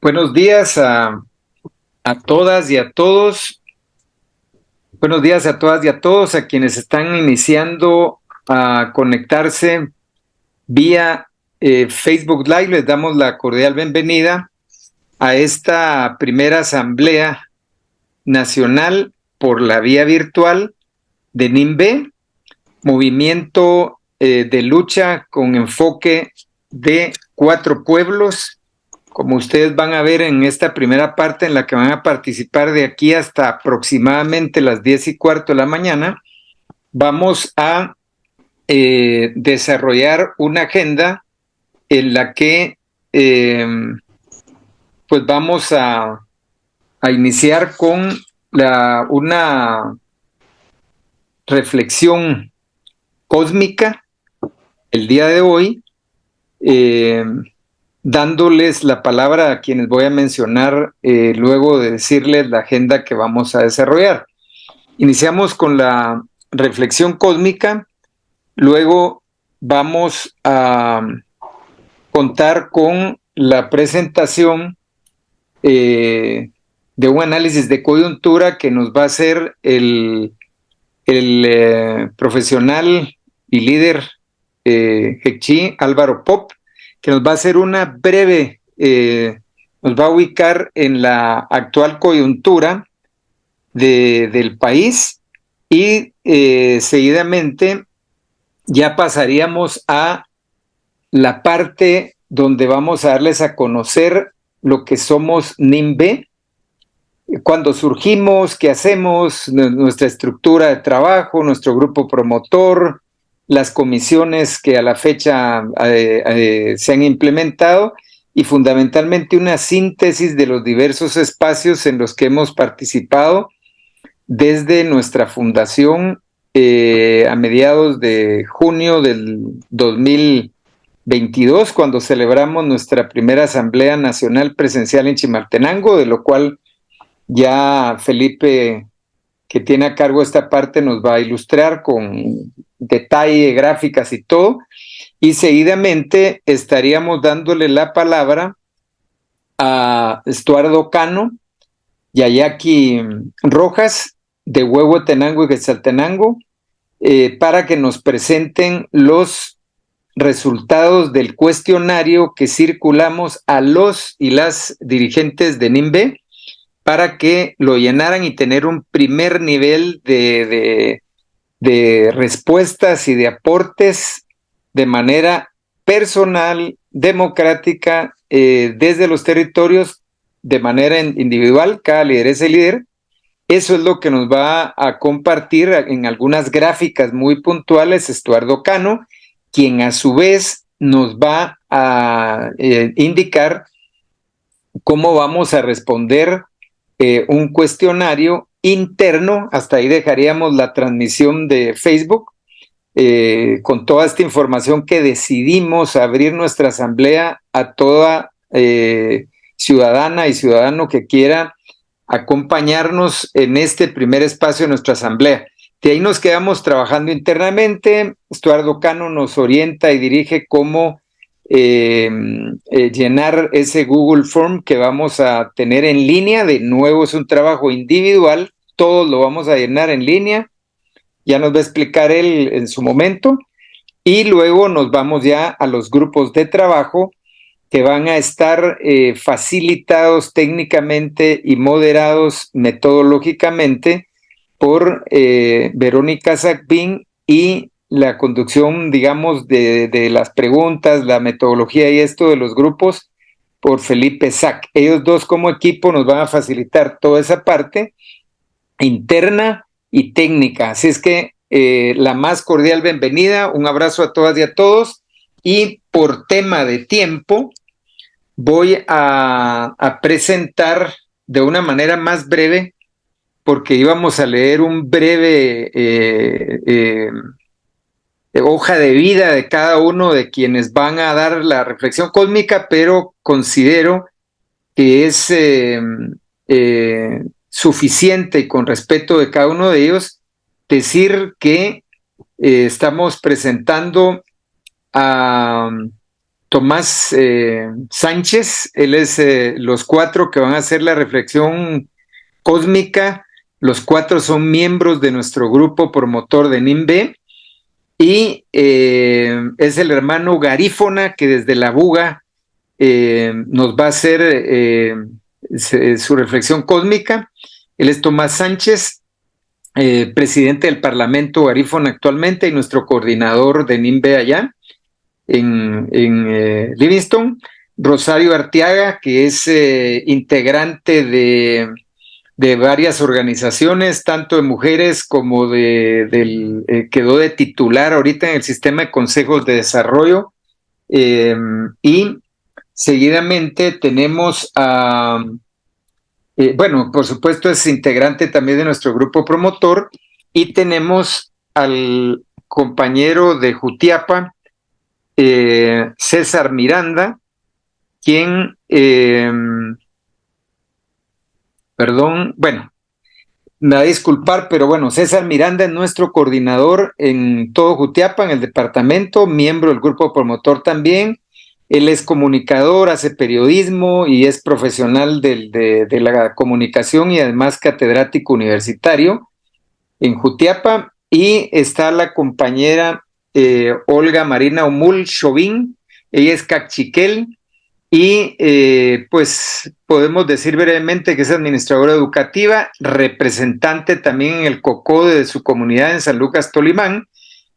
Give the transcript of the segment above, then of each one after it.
Buenos días a todas y a todos. Buenos días a todas y a todos, a quienes están iniciando a conectarse vía Facebook Live. Les damos la cordial bienvenida a esta primera asamblea nacional por la vía virtual de NIMBE, movimiento de lucha con enfoque de 4 pueblos. Como ustedes van a ver en esta primera parte en la que van a participar de aquí hasta aproximadamente las 10:15 de la mañana, vamos a desarrollar una agenda en la que pues vamos a iniciar con una reflexión cósmica el día de hoy, dándoles la palabra a quienes voy a mencionar luego de decirles la agenda que vamos a desarrollar. Iniciamos con la reflexión cósmica, luego vamos a contar con la presentación de un análisis de coyuntura que nos va a hacer el profesional y líder Hekchi Álvaro Pop, que nos va a hacer una breve, nos va a ubicar en la actual coyuntura del país y seguidamente ya pasaríamos a la parte donde vamos a darles a conocer lo que somos NIMBE, cuándo surgimos, qué hacemos, nuestra estructura de trabajo, nuestro grupo promotor, las comisiones que a la fecha se han implementado y fundamentalmente una síntesis de los diversos espacios en los que hemos participado desde nuestra fundación a mediados de junio del 2022, cuando celebramos nuestra primera Asamblea Nacional Presencial en Chimaltenango, de lo cual ya Felipe, que tiene a cargo esta parte, nos va a ilustrar con detalle, gráficas y todo, y seguidamente estaríamos dándole la palabra a Estuardo Cano y a Jackie Rojas de Huehuetenango y Quetzaltenango para que nos presenten los resultados del cuestionario que circulamos a los y las dirigentes de NIMBE para que lo llenaran y tener un primer nivel de respuestas y de aportes de manera personal, democrática, desde los territorios, de manera individual, cada lideresa y líder. Eso es lo que nos va a compartir en algunas gráficas muy puntuales Estuardo Cano, quien a su vez nos va a indicar cómo vamos a responder un cuestionario interno. Hasta ahí dejaríamos la transmisión de Facebook con toda esta información que decidimos abrir nuestra asamblea a toda ciudadana y ciudadano que quiera acompañarnos en este primer espacio de nuestra asamblea. De ahí nos quedamos trabajando internamente. Estuardo Cano nos orienta y dirige cómo llenar ese Google Form que vamos a tener en línea. De nuevo es un trabajo individual, todos lo vamos a llenar en línea, ya nos va a explicar él en su momento, y luego nos vamos ya a los grupos de trabajo que van a estar facilitados técnicamente y moderados metodológicamente por Verónica Sacbin, y la conducción, digamos, de las preguntas, la metodología y esto de los grupos por Felipe Sac. Ellos dos como equipo nos van a facilitar toda esa parte interna y técnica. Así es que la más cordial bienvenida, un abrazo a todas y a todos, y por tema de tiempo voy a presentar de una manera más breve, porque íbamos a leer un breve hoja de vida de cada uno de quienes van a dar la reflexión cósmica, pero considero que es suficiente, y con respeto de cada uno de ellos, decir que estamos presentando a Tomás Sánchez, él es los 4 que van a hacer la reflexión cósmica. Los 4 son miembros de nuestro grupo promotor de NIMBE y es el hermano Garífona que desde la Buga nos va a hacer su reflexión cósmica. Él es Tomás Sánchez, presidente del Parlamento Garífona actualmente y nuestro coordinador de NIMBE allá en Livingston. Rosario Arteaga, que es integrante de varias organizaciones, tanto de mujeres como quedó de titular ahorita en el sistema de consejos de desarrollo. Y seguidamente tenemos a, bueno, por supuesto es integrante también de nuestro grupo promotor, y tenemos al compañero de Jutiapa, César Miranda, quien, perdón, bueno, me va a disculpar, pero bueno, César Miranda es nuestro coordinador en todo Jutiapa, en el departamento, miembro del grupo promotor también. Él es comunicador, hace periodismo y es profesional de la comunicación y además catedrático universitario en Jutiapa. Y está la compañera Olga Marina Omul Chauvin, ella es cachiquel y pues podemos decir brevemente que es administradora educativa, representante también en el COCODE de su comunidad en San Lucas, Tolimán,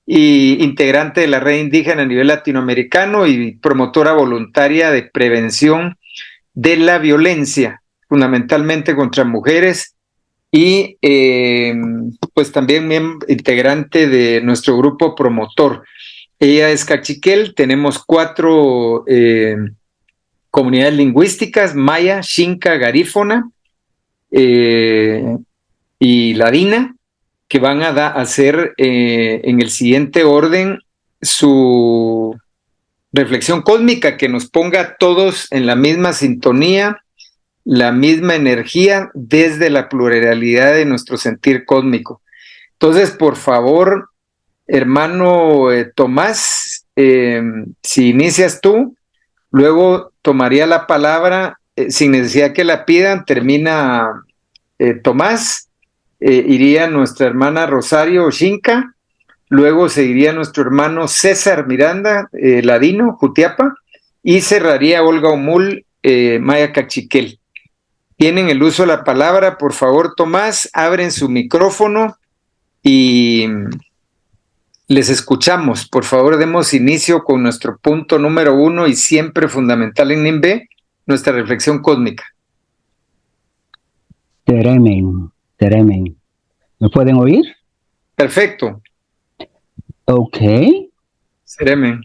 y integrante de la red indígena a nivel latinoamericano y promotora voluntaria de prevención de la violencia, fundamentalmente contra mujeres, y pues también integrante de nuestro grupo promotor. Ella es cachiquel, tenemos 4 comunidades lingüísticas: maya, xinca, garífona y ladina, que van a hacer en el siguiente orden su reflexión cósmica, que nos ponga a todos en la misma sintonía, la misma energía desde la pluralidad de nuestro sentir cósmico. Entonces, por favor, hermano Tomás, si inicias tú, luego tomaría la palabra, sin necesidad que la pidan, termina Tomás, iría nuestra hermana Rosario Xinca, luego seguiría nuestro hermano César Miranda, ladino, Jutiapa, y cerraría Olga Omul, maya cachiquel. Tienen el uso de la palabra, por favor, Tomás, abren su micrófono y les escuchamos. Por favor, demos inicio con nuestro punto número 1 y siempre fundamental en NIMBE, nuestra reflexión cósmica. Teremen. ¿Me pueden oír? Perfecto. Ok. Teremen.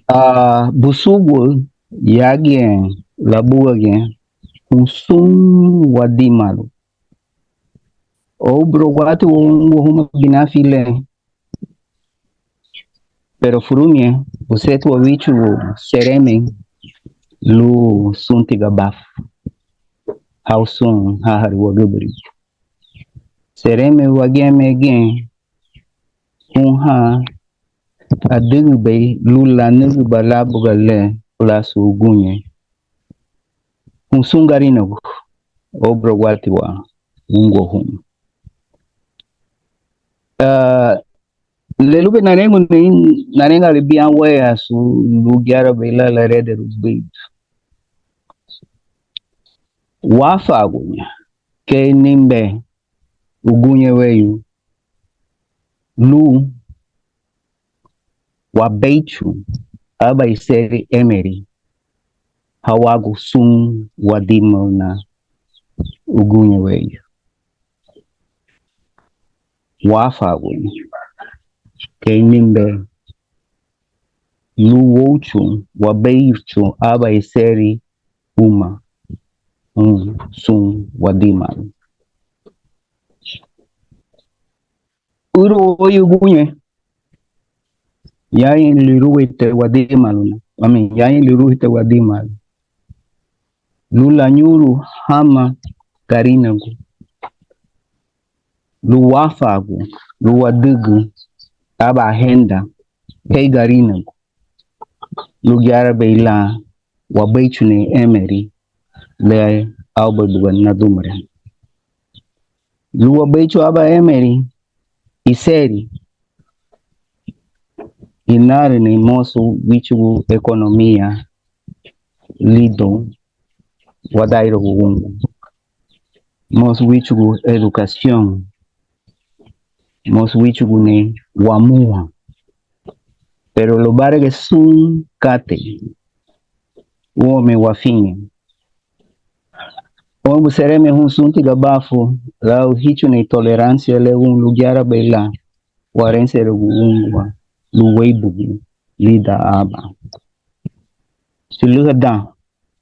Busugul, yagien, labuagien, unsum wadimalu. Obro watu huma binafile. Pero frumie, usetu wawichu seremen, lu suntiga baf. Hausun hahar wagabri. Sereme wageme gen, unha adigbe lula nigba labugale plasu gunye. Unsungarino obro watiwa ungo hum. Lelube narenga libian wea su lugiara bela la rede rubid. Wafa gunya ke nimbe ugunye weyu lu wabeichu aba iseri emeri hawagu sun wadimo na ugunye weyu wafa gunya ke nimbe lu wochu wabeichu aba iseri uma sun wadima uru oyu gunye yayin liruite wadimalu yayin liruite wadimalu lula nyuru hama karinagu luwafagu luwadugu aba henda pei garinagu lugyara beila Wabaichune Emery le Albert Bugan na Dumre. Lua Baichu Aba Emery iseri inari ni mosu wichu ekonomia lido wadairo uungu. Mosu wichu educación. Mosu wichu ne wamua. Pero lo barge sun kate. Uome wafinye. Ombu sereme hun sunti gabafu la hichu ne tolerancia le un lugar bela warense ruungwa luweibugi lida aba. Siluga da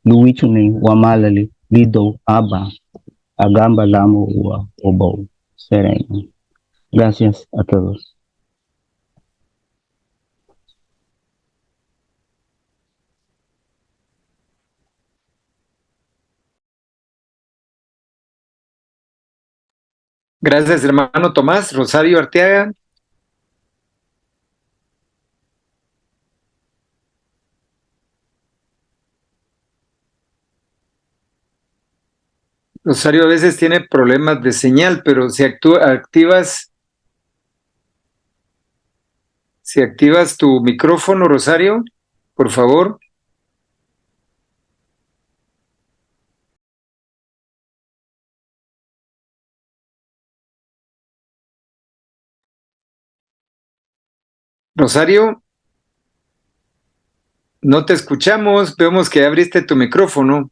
luwichu ne wamalali lido aba agamba lamo wa obo sereme. Gracias a todos. Gracias, hermano Tomás. Rosario Arteaga. Rosario a veces tiene problemas de señal, pero si activas tu micrófono, Rosario, por favor. Rosario, no te escuchamos. Vemos que abriste tu micrófono.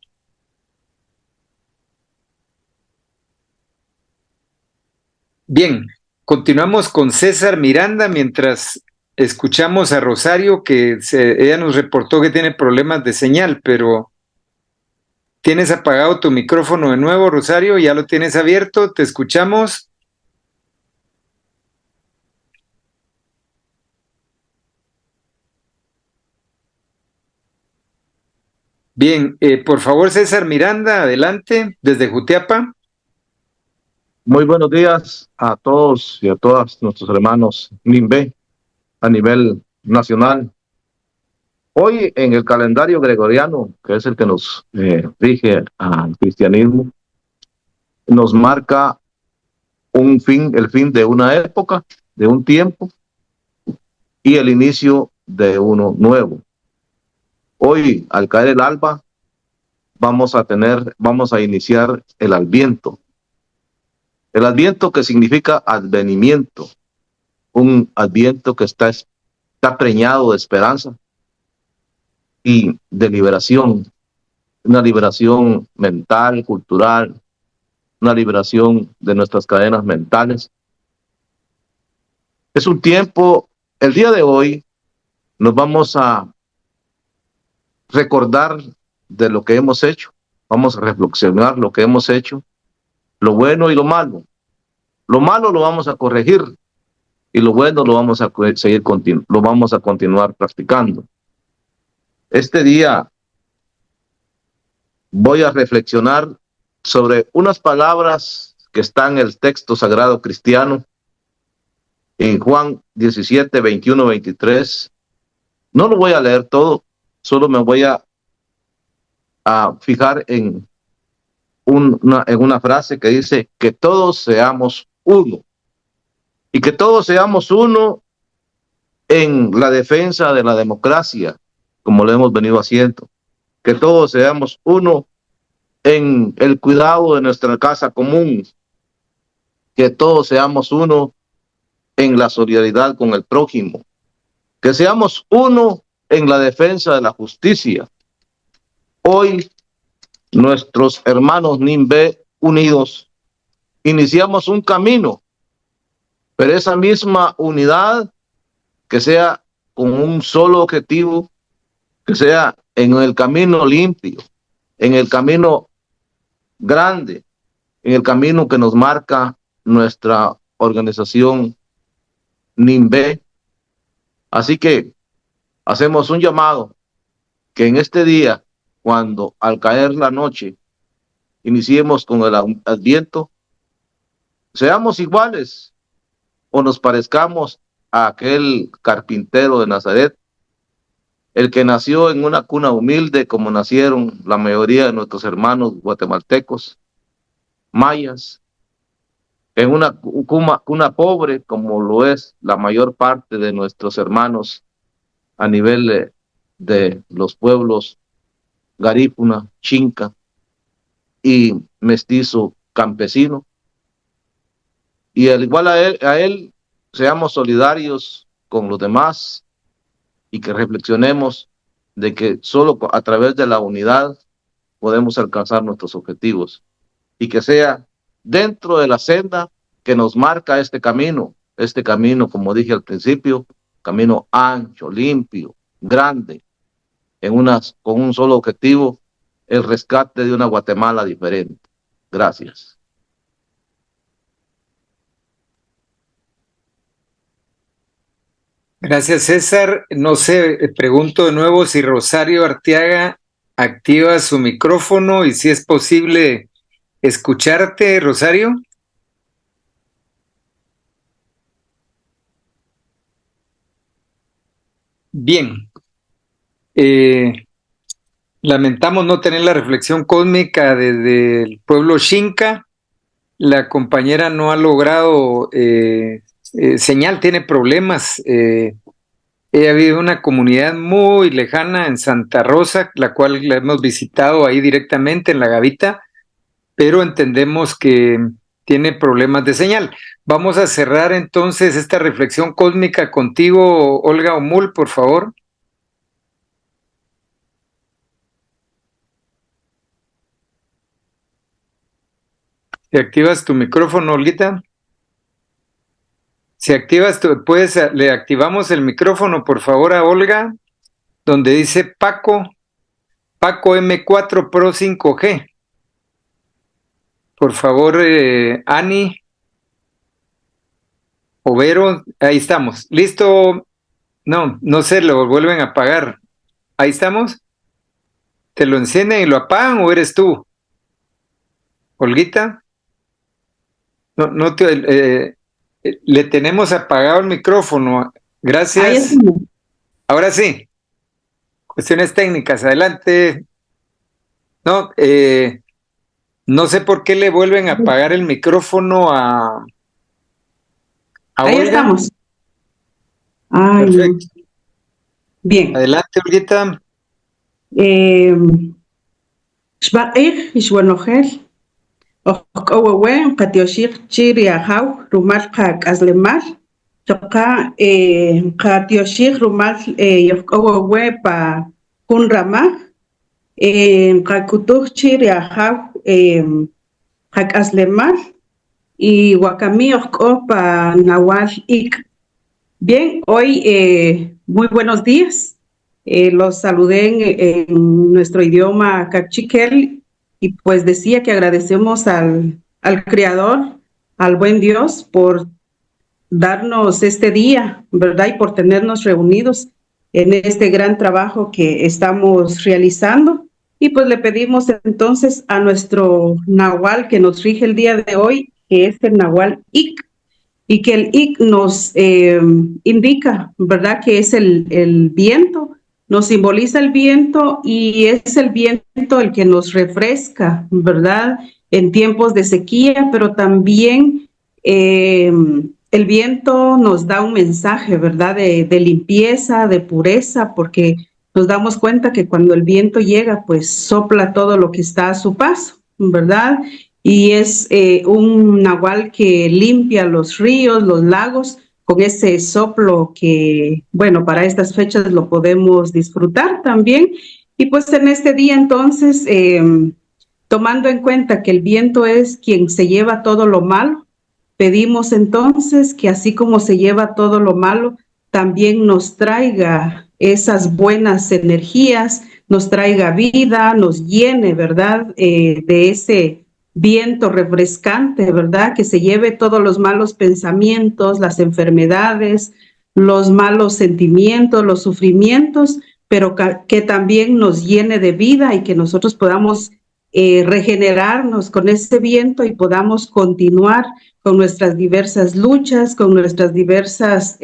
Bien, continuamos con César Miranda mientras escuchamos a Rosario, que ella nos reportó que tiene problemas de señal, pero tienes apagado tu micrófono de nuevo, Rosario, ya lo tienes abierto, te escuchamos. Bien, por favor, César Miranda, adelante, desde Jutiapa. Muy buenos días a todos y a todas nuestros hermanos NIMBE a nivel nacional. Hoy en el calendario gregoriano, que es el que nos rige al cristianismo, nos marca el fin de una época, de un tiempo, y el inicio de uno nuevo. Hoy, al caer el alba, vamos a iniciar el Adviento. El Adviento, que significa advenimiento, un Adviento que está preñado de esperanza y de liberación, una liberación mental, cultural, una liberación de nuestras cadenas mentales. Es un tiempo, el día de hoy, nos vamos a recordar de lo que hemos hecho, vamos a reflexionar lo que hemos hecho, lo bueno y lo malo. Lo malo lo vamos a corregir y lo bueno lo vamos a continuar practicando. Este día voy a reflexionar sobre unas palabras que están en el texto sagrado cristiano en Juan 17, 21, 23. No lo voy a leer todo, solo me voy a fijar en una frase que dice que todos seamos uno, y que todos seamos uno en la defensa de la democracia, como lo hemos venido haciendo, que todos seamos uno en el cuidado de nuestra casa común, que todos seamos uno en la solidaridad con el prójimo, que seamos uno en la defensa de la justicia. Hoy, nuestros hermanos NIMBE unidos, iniciamos un camino, pero esa misma unidad que sea con un solo objetivo, que sea en el camino limpio, en el camino grande, en el camino que nos marca nuestra organización NIMBE. Así que hacemos un llamado que en este día, cuando al caer la noche iniciemos con el Adviento, seamos iguales o nos parezcamos a aquel carpintero de Nazaret el que nació en una cuna humilde como nacieron la mayoría de nuestros hermanos guatemaltecos, mayas, en una cuna pobre como lo es la mayor parte de nuestros hermanos a nivel de los pueblos garífuna, chinca y mestizo campesino. Y al igual a él, seamos solidarios con los demás y que reflexionemos de que solo a través de la unidad podemos alcanzar nuestros objetivos y que sea dentro de la senda que nos marca este camino, como dije al principio, camino ancho, limpio, grande, con un solo objetivo, el rescate de una Guatemala diferente. Gracias. Gracias, César. No sé, pregunto de nuevo si Rosario Arteaga activa su micrófono y si es posible escucharte, Rosario. Bien. Lamentamos no tener la reflexión cósmica desde el pueblo Xinca. La compañera no ha logrado señal, tiene problemas. Ella vive en una comunidad muy lejana en Santa Rosa, la cual la hemos visitado ahí directamente en La Gavita, pero entendemos que tiene problemas de señal. Vamos a cerrar entonces esta reflexión cósmica contigo, Olga Omul, por favor. ¿Te activas tu micrófono, Olguita? Si activas, le activamos el micrófono, por favor, a Olga, donde dice Paco M4 Pro 5G. Por favor, Ani, Overo, ahí estamos. ¿Listo? No sé, lo vuelven a apagar. Ahí estamos. ¿Te lo encienden y lo apagan o eres tú? Olguita. Le tenemos apagado el micrófono. Gracias. Ahora sí. Cuestiones técnicas, adelante. No sé por qué le vuelven a apagar el micrófono a Ahí Olga. Estamos. Perfecto. Bien. Adelante, Olguita. Shbaqih, Ishwanogel, Okowewe, Katioshik, Chiriahau, Rumal Kak Aslemal, Choka, Katioshik, Rumal, Yokowewe, Pa Kunrama, Kakutuch, Chiriahau, Kak Aslemal, y Wakami, Oko, Pa Nawal Ik. Bien, hoy muy buenos días. Los saludé en nuestro idioma cachiquel y pues decía que agradecemos al Creador, al buen Dios, por darnos este día, ¿verdad? Y por tenernos reunidos en este gran trabajo que estamos realizando. Y pues le pedimos entonces a nuestro Nahual que nos rige el día de hoy, que es el Nahual Ik, y que el Ik nos indica, ¿verdad? Que es el viento, nos simboliza el viento y es el viento el que nos refresca, ¿verdad? En tiempos de sequía, pero también el viento nos da un mensaje, ¿verdad? De limpieza, de pureza, porque nos damos cuenta que cuando el viento llega, pues sopla todo lo que está a su paso, ¿verdad? Y es un nahual que limpia los ríos, los lagos, con ese soplo que, bueno, para estas fechas lo podemos disfrutar también. Y pues en este día entonces, tomando en cuenta que el viento es quien se lleva todo lo malo, pedimos entonces que así como se lleva todo lo malo, también nos traiga esas buenas energías, nos traiga vida, nos llene, ¿verdad? De ese viento refrescante, ¿verdad? Que se lleve todos los malos pensamientos, las enfermedades, los malos sentimientos, los sufrimientos, pero que también nos llene de vida y que nosotros podamos regenerarnos con ese viento y podamos continuar con nuestras diversas luchas, con nuestras diversas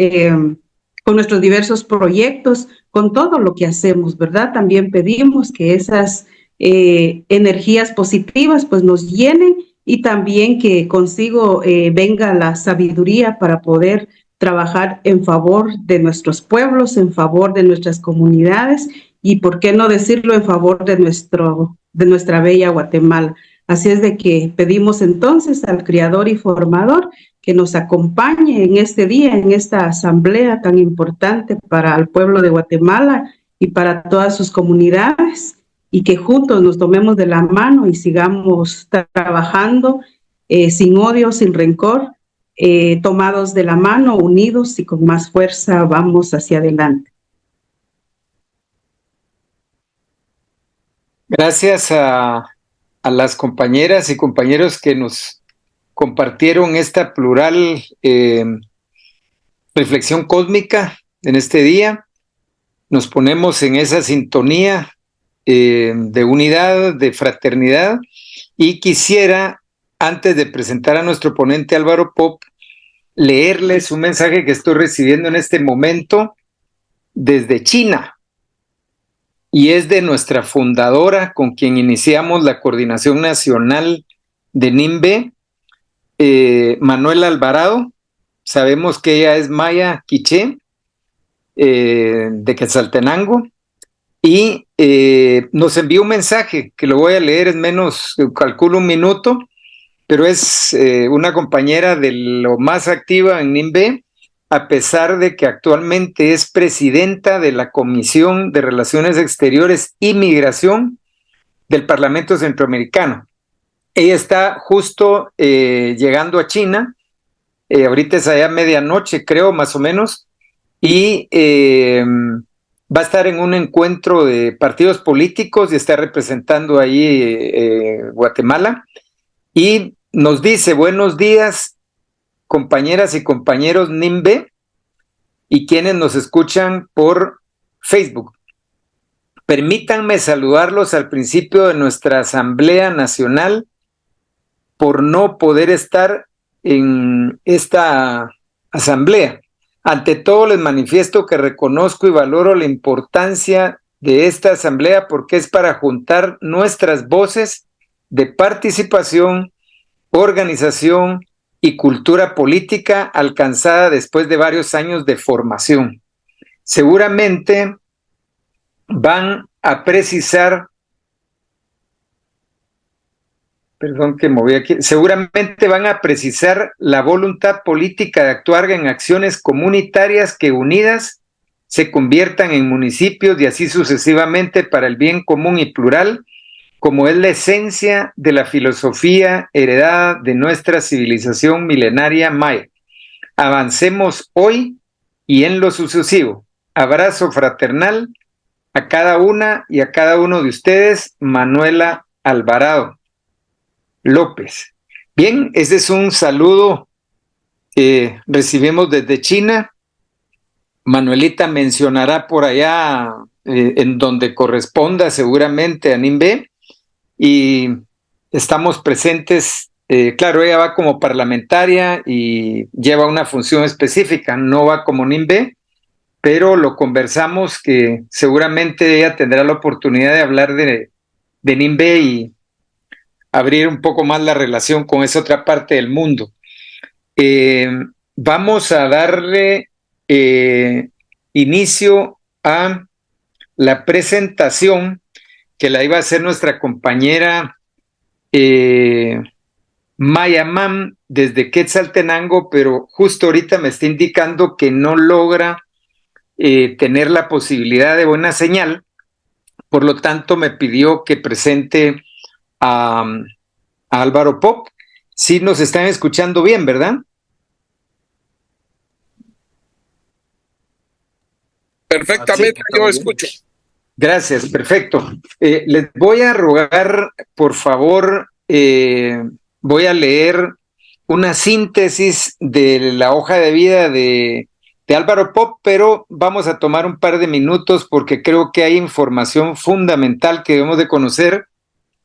con nuestros diversos proyectos, con todo lo que hacemos, ¿verdad? También pedimos que esas energías positivas pues nos llenen y también que consigo venga la sabiduría para poder trabajar en favor de nuestros pueblos, en favor de nuestras comunidades y, por qué no decirlo, en favor de nuestra bella Guatemala. Así es de que pedimos entonces al Creador y Formador que nos acompañe en este día, en esta asamblea tan importante para el pueblo de Guatemala y para todas sus comunidades, y que juntos nos tomemos de la mano y sigamos trabajando sin odio, sin rencor, tomados de la mano, unidos y con más fuerza vamos hacia adelante. Gracias a las compañeras y compañeros que nos compartieron esta plural reflexión cósmica en este día. Nos ponemos en esa sintonía de unidad, de fraternidad, y quisiera, antes de presentar a nuestro ponente Álvaro Pop, leerles un mensaje que estoy recibiendo en este momento desde China, y es de nuestra fundadora, con quien iniciamos la coordinación nacional de NIMBE, Manuela Alvarado. Sabemos que ella es maya quiché, de Quetzaltenango, y nos envió un mensaje que lo voy a leer en menos, calculo, un minuto, pero es una compañera de lo más activa en NIMBE, a pesar de que actualmente es presidenta de la Comisión de Relaciones Exteriores y Migración del Parlamento Centroamericano. Ella está justo llegando a China, ahorita es allá medianoche, creo, más o menos, y va a estar en un encuentro de partidos políticos y está representando ahí Guatemala, y nos dice: buenos días, compañeras y compañeros NIMBE y quienes nos escuchan por Facebook. Permítanme saludarlos al principio de nuestra Asamblea Nacional por no poder estar en esta asamblea. Ante todo, les manifiesto que reconozco y valoro la importancia de esta asamblea porque es para juntar nuestras voces de participación, organización y cultura política alcanzada después de varios años de formación. Seguramente van a precisar, seguramente van a precisar la voluntad política de actuar en acciones comunitarias que unidas se conviertan en municipios y así sucesivamente para el bien común y plural, como es la esencia de la filosofía heredada de nuestra civilización milenaria maya. Avancemos hoy y en lo sucesivo. Abrazo fraternal a cada una y a cada uno de ustedes, Manuela Alvarado López. Bien, ese es un saludo que recibimos desde China. Manuelita mencionará por allá en donde corresponda seguramente a NIMBE, y estamos presentes. Claro, ella va como parlamentaria y lleva una función específica, no va como NIMBE, pero lo conversamos que seguramente ella tendrá la oportunidad de hablar de NIMBE y abrir un poco más la relación con esa otra parte del mundo. Vamos a darle inicio a la presentación que la iba a hacer nuestra compañera Maya Mam desde Quetzaltenango, pero justo ahorita me está indicando que no logra tener la posibilidad de buena señal, por lo tanto me pidió que presente a Álvaro Pop. Sí nos están escuchando bien, ¿verdad? Perfectamente, yo escucho. Gracias, perfecto. Les voy a rogar, por favor, voy a leer una síntesis de la hoja de vida de Álvaro Pop, pero vamos a tomar un par de minutos porque creo que hay información fundamental que debemos de conocer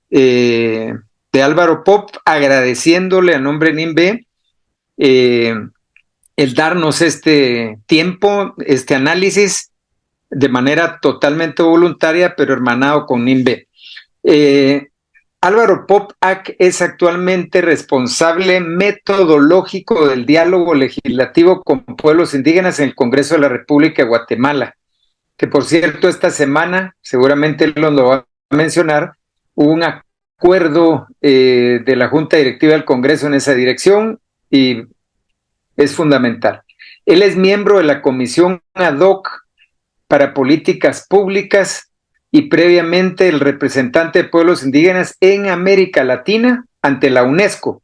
de Álvaro Pop, agradeciéndole a nombre de NIMBE el darnos este tiempo, este análisis, de manera totalmente voluntaria, pero hermanado con NIMBE. Álvaro Popac es actualmente responsable metodológico del diálogo legislativo con pueblos indígenas en el Congreso de la República de Guatemala, que por cierto esta semana, seguramente él lo va a mencionar, hubo un acuerdo de la Junta Directiva del Congreso en esa dirección y es fundamental. Él es miembro de la Comisión Ad Hoc para Políticas Públicas y previamente el representante de pueblos indígenas en América Latina ante la UNESCO,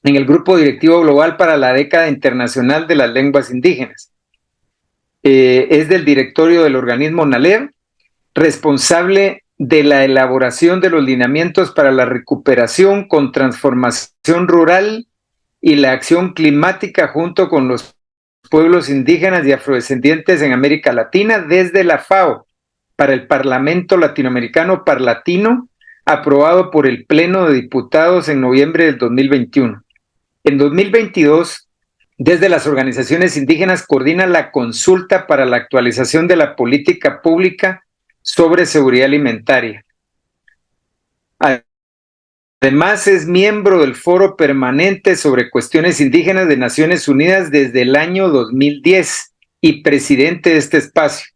en el Grupo Directivo Global para la Década Internacional de las Lenguas Indígenas. Es del directorio del organismo NALER, responsable de la elaboración de los lineamientos para la recuperación con transformación rural y la acción climática junto con los pueblos indígenas y afrodescendientes en América Latina desde la FAO para el Parlamento Latinoamericano Parlatino, aprobado por el Pleno de Diputados en noviembre del 2021. En 2022, desde las organizaciones indígenas coordina la consulta para la actualización de la política pública sobre seguridad alimentaria. Además, es miembro del Foro Permanente sobre Cuestiones Indígenas de Naciones Unidas desde el año 2010 y presidente de este espacio.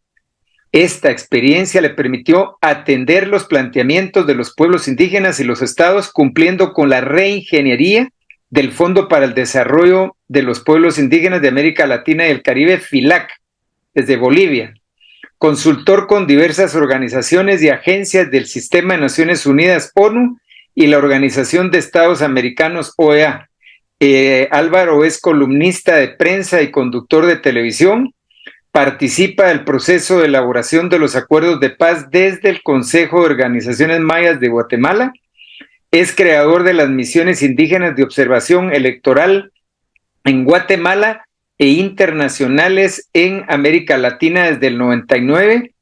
Esta experiencia le permitió atender los planteamientos de los pueblos indígenas y los estados, cumpliendo con la reingeniería del Fondo para el Desarrollo de los Pueblos Indígenas de América Latina y el Caribe, FILAC, desde Bolivia. Consultor con diversas organizaciones y agencias del Sistema de Naciones Unidas, ONU, y la Organización de Estados Americanos, OEA. Álvaro es columnista de prensa y conductor de televisión. Participa del proceso de elaboración de los acuerdos de paz desde el Consejo de Organizaciones Mayas de Guatemala. Es creador de las misiones indígenas de observación electoral en Guatemala e internacionales en América Latina desde el 99,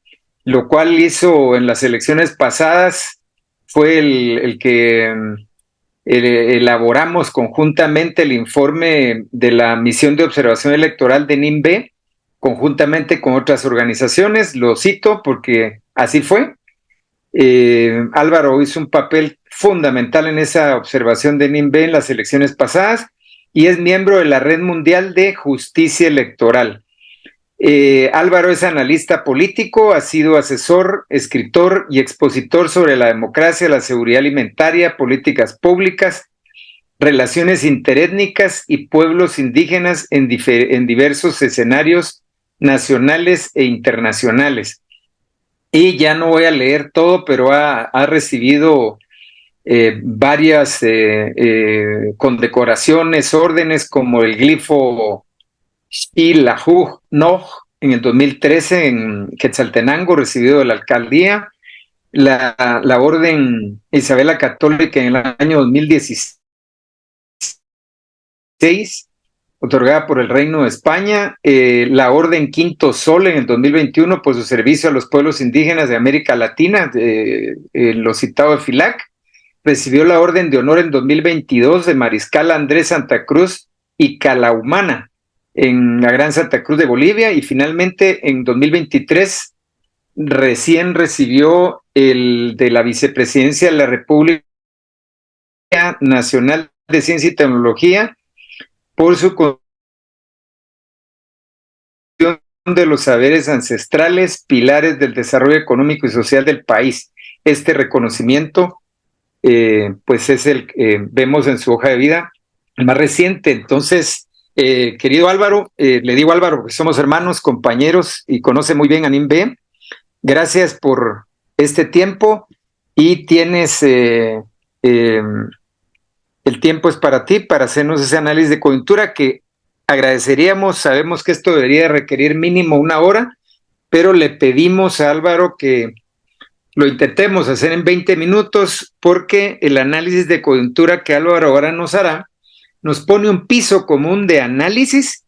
lo cual hizo en las elecciones pasadas. Fue el que elaboramos conjuntamente el informe de la misión de observación electoral de NIMBE, conjuntamente con otras organizaciones. Lo cito porque así fue. Álvaro hizo un papel fundamental en esa observación de NIMBE en las elecciones pasadas y es miembro de la Red Mundial de Justicia Electoral. Álvaro es analista político, ha sido asesor, escritor y expositor sobre la democracia, la seguridad alimentaria, políticas públicas, relaciones interétnicas y pueblos indígenas en diversos escenarios nacionales e internacionales. Y ya no voy a leer todo, pero ha recibido varias condecoraciones, órdenes, como el glifo y la Noj en el 2013 en Quetzaltenango, recibido de la alcaldía, la Orden Isabela Católica en el año 2016, otorgada por el Reino de España, la Orden Quinto Sol en el 2021 por su servicio a los pueblos indígenas de América Latina, lo citado de FILAC. Recibió la Orden de Honor en 2022 de Mariscal Andrés Santa Cruz y Calahumana en la Gran Santa Cruz de Bolivia, y finalmente en 2023 recién recibió el de la Vicepresidencia de la República Nacional de Ciencia y Tecnología por su contribución de los saberes ancestrales, pilares del desarrollo económico y social del país. Este reconocimiento pues es el que vemos en su hoja de vida, el más reciente. Entonces, querido Álvaro, le digo Álvaro porque somos hermanos, compañeros y conoce muy bien a NIMBE. Gracias por este tiempo y tienes el tiempo es para ti, para hacernos ese análisis de coyuntura que agradeceríamos. Sabemos que esto debería requerir mínimo 1 hora, pero le pedimos a Álvaro que lo intentemos hacer en 20 minutos porque el análisis de coyuntura que Álvaro ahora nos hará nos pone un piso común de análisis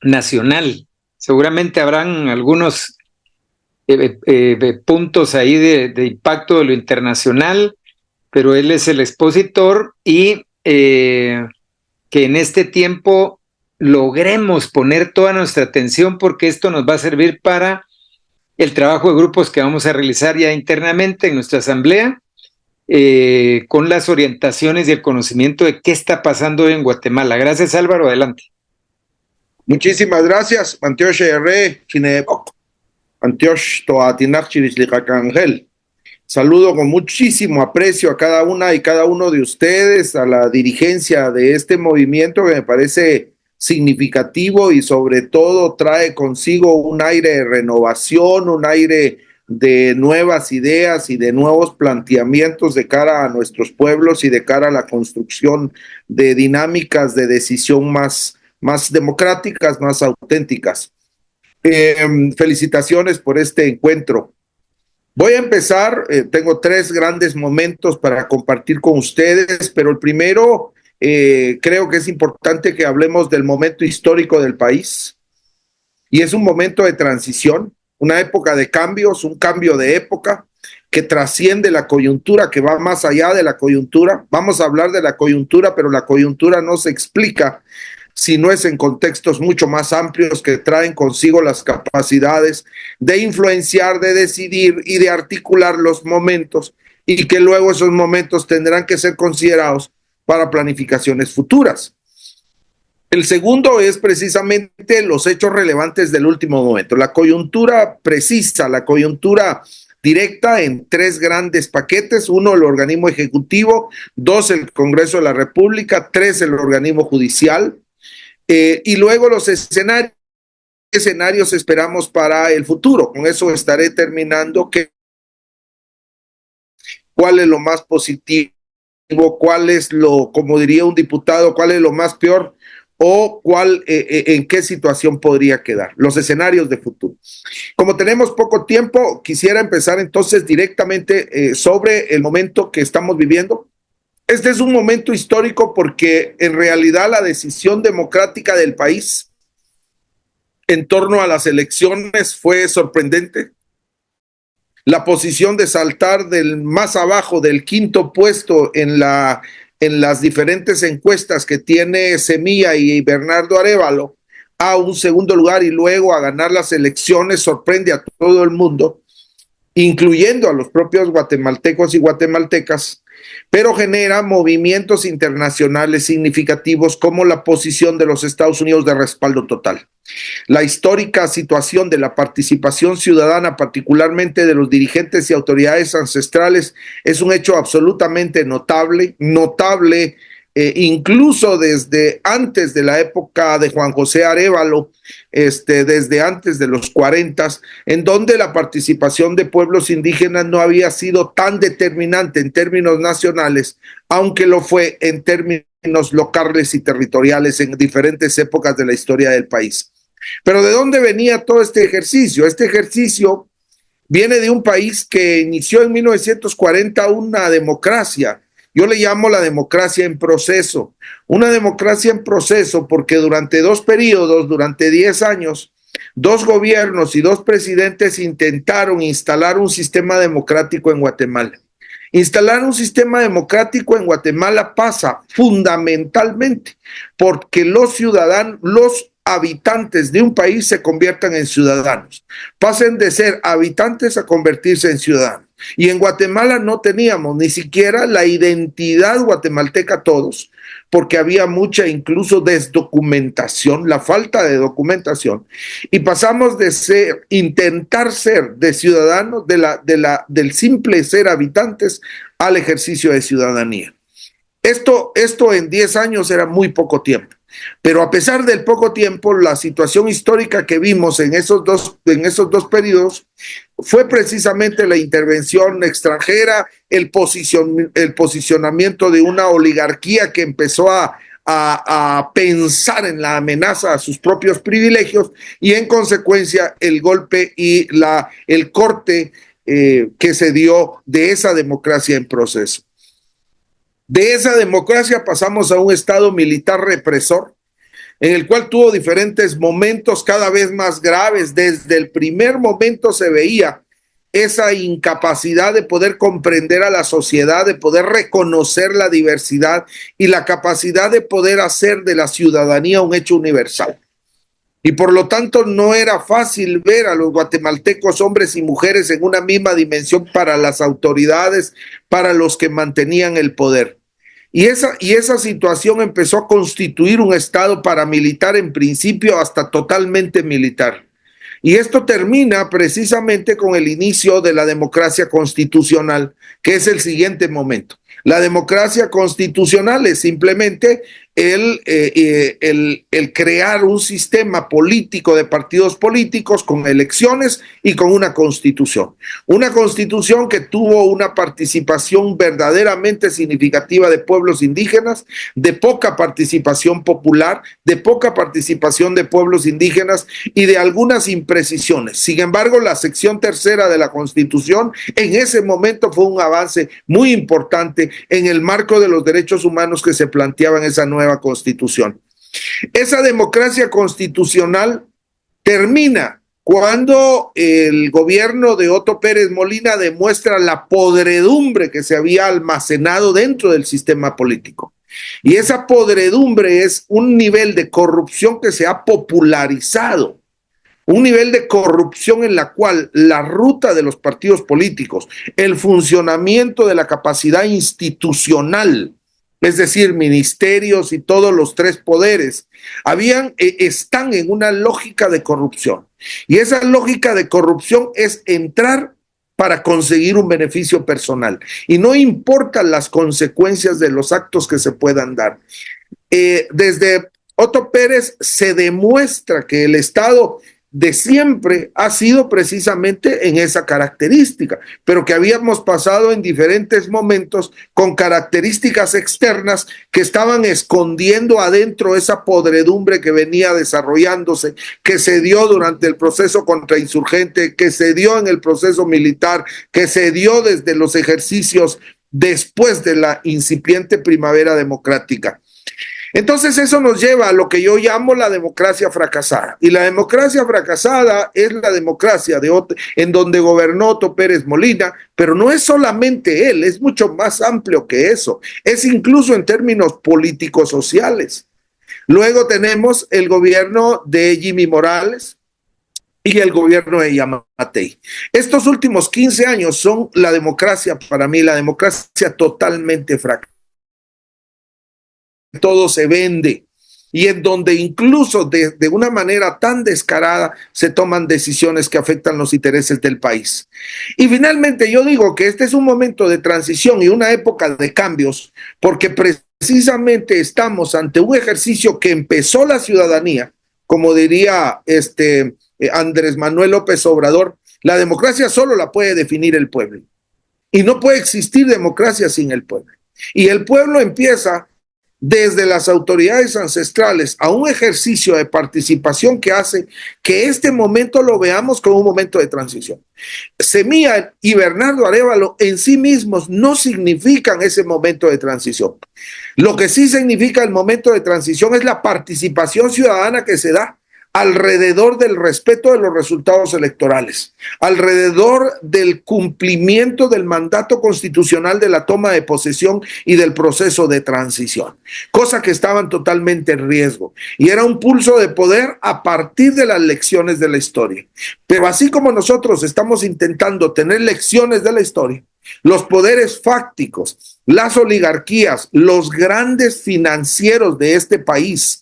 nacional. Seguramente habrán algunos puntos ahí de impacto de lo internacional, pero él es el expositor y que en este tiempo logremos poner toda nuestra atención, porque esto nos va a servir para el trabajo de grupos que vamos a realizar ya internamente en nuestra asamblea, con las orientaciones y el conocimiento de qué está pasando hoy en Guatemala. Gracias, Álvaro, adelante. Muchísimas gracias, Antioch R. Chinebok, Antioch Toatinar Chirislicacangel. Saludo con muchísimo aprecio a cada una y cada uno de ustedes, a la dirigencia de este movimiento que me parece significativo y sobre todo trae consigo un aire de renovación, un aire de nuevas ideas y de nuevos planteamientos de cara a nuestros pueblos y de cara a la construcción de dinámicas de decisión más democráticas, más auténticas. Felicitaciones por este encuentro. Voy a empezar, tengo 3 grandes momentos para compartir con ustedes, pero el primero, creo que es importante que hablemos del momento histórico del país, y es un momento de transición, una época de cambios, un cambio de época que trasciende la coyuntura, que va más allá de la coyuntura. Vamos a hablar de la coyuntura, pero la coyuntura no se explica si no es en contextos mucho más amplios que traen consigo las capacidades de influenciar, de decidir y de articular los momentos, y que luego esos momentos tendrán que ser considerados para planificaciones futuras. El segundo es precisamente los hechos relevantes del último momento, la coyuntura precisa, la coyuntura directa en 3 grandes paquetes: 1, el organismo ejecutivo; 2, el Congreso de la República; 3, el organismo judicial. Y luego los escenarios esperamos para el futuro. Con eso estaré terminando. ¿Cuál es lo más positivo? ¿Cuál es lo, como diría un diputado, cuál es lo más peor? ¿O en qué situación podría quedar? Los escenarios de futuro. Como tenemos poco tiempo, quisiera empezar entonces directamente sobre el momento que estamos viviendo. Este es un momento histórico porque en realidad la decisión democrática del país en torno a las elecciones fue sorprendente. La posición de saltar del más abajo, del 5º puesto en las diferentes encuestas que tiene Semilla y Bernardo Arévalo, a un segundo lugar y luego a ganar las elecciones, sorprende a todo el mundo, incluyendo a los propios guatemaltecos y guatemaltecas, pero genera movimientos internacionales significativos como la posición de los Estados Unidos de respaldo total. La histórica situación de la participación ciudadana, particularmente de los dirigentes y autoridades ancestrales, es un hecho absolutamente notable, incluso desde antes de la época de Juan José Arévalo, desde antes de los 40, en donde la participación de pueblos indígenas no había sido tan determinante en términos nacionales, aunque lo fue en términos locales y territoriales en diferentes épocas de la historia del país. Pero ¿de dónde venía todo este ejercicio? Este ejercicio viene de un país que inició en 1940 una democracia. Yo le llamo la democracia en proceso. Una democracia en proceso porque durante 2 periodos, durante 10 años, 2 gobiernos y 2 presidentes intentaron instalar un sistema democrático en Guatemala. Instalar un sistema democrático en Guatemala pasa fundamentalmente porque los ciudadanos, los habitantes de un país se conviertan en ciudadanos, pasen de ser habitantes a convertirse en ciudadanos. Y en Guatemala no teníamos ni siquiera la identidad guatemalteca todos, porque había mucha incluso desdocumentación, la falta de documentación, y pasamos de intentar ser de ciudadanos, del simple ser habitantes, al ejercicio de ciudadanía. Esto en 10 años era muy poco tiempo. Pero a pesar del poco tiempo, la situación histórica que vimos en esos dos periodos fue precisamente la intervención extranjera, el posicionamiento de una oligarquía que empezó a pensar en la amenaza a sus propios privilegios, y en consecuencia el golpe y el corte que se dio de esa democracia en proceso. De esa democracia pasamos a un estado militar represor, en el cual tuvo diferentes momentos cada vez más graves. Desde el primer momento se veía esa incapacidad de poder comprender a la sociedad, de poder reconocer la diversidad y la capacidad de poder hacer de la ciudadanía un hecho universal. Y por lo tanto no era fácil ver a los guatemaltecos, hombres y mujeres, en una misma dimensión para las autoridades, para los que mantenían el poder. Y esa situación empezó a constituir un Estado paramilitar, en principio hasta totalmente militar. Y esto termina precisamente con el inicio de la democracia constitucional, que es el siguiente momento. La democracia constitucional es simplemente el crear un sistema político de partidos políticos con elecciones y con una constitución. Una constitución que tuvo una participación verdaderamente significativa de pueblos indígenas, de poca participación popular, de poca participación de pueblos indígenas y de algunas imprecisiones. Sin embargo, la sección tercera de la Constitución en ese momento fue un avance muy importante en el marco de los derechos humanos que se planteaba en esa nueva Constitución. Esa democracia constitucional termina cuando el gobierno de Otto Pérez Molina demuestra la podredumbre que se había almacenado dentro del sistema político. Y esa podredumbre es un nivel de corrupción que se ha popularizado, un nivel de corrupción en la cual la ruta de los partidos políticos, el funcionamiento de la capacidad institucional, es decir, ministerios y todos los tres poderes, están en una lógica de corrupción. Y esa lógica de corrupción es entrar para conseguir un beneficio personal. Y no importan las consecuencias de los actos que se puedan dar. Desde Otto Pérez se demuestra que el Estado de siempre ha sido precisamente en esa característica, pero que habíamos pasado en diferentes momentos con características externas que estaban escondiendo adentro esa podredumbre que venía desarrollándose, que se dio durante el proceso contrainsurgente, que se dio en el proceso militar, que se dio desde los ejercicios después de la incipiente primavera democrática. Entonces eso nos lleva a lo que yo llamo la democracia fracasada. Y la democracia fracasada es la democracia en donde gobernó Otto Pérez Molina, pero no es solamente él, es mucho más amplio que eso. Es incluso en términos políticos sociales. Luego tenemos el gobierno de Jimmy Morales y el gobierno de Yamatei. Estos últimos 15 años son la democracia, para mí, la democracia totalmente fracasada. Todo se vende y en donde incluso de una manera tan descarada se toman decisiones que afectan los intereses del país. Y finalmente yo digo que este es un momento de transición y una época de cambios, porque precisamente estamos ante un ejercicio que empezó la ciudadanía, como diría Andrés Manuel López Obrador. La democracia solo la puede definir el pueblo y no puede existir democracia sin el pueblo. Y el pueblo empieza desde las autoridades ancestrales a un ejercicio de participación que hace que este momento lo veamos como un momento de transición. Semilla y Bernardo Arévalo en sí mismos no significan ese momento de transición. Lo que sí significa el momento de transición es la participación ciudadana que se da alrededor del respeto de los resultados electorales, alrededor del cumplimiento del mandato constitucional de la toma de posesión y del proceso de transición, cosa que estaban totalmente en riesgo. Y era un pulso de poder a partir de las lecciones de la historia. Pero así como nosotros estamos intentando tener lecciones de la historia, los poderes fácticos, las oligarquías, los grandes financieros de este país,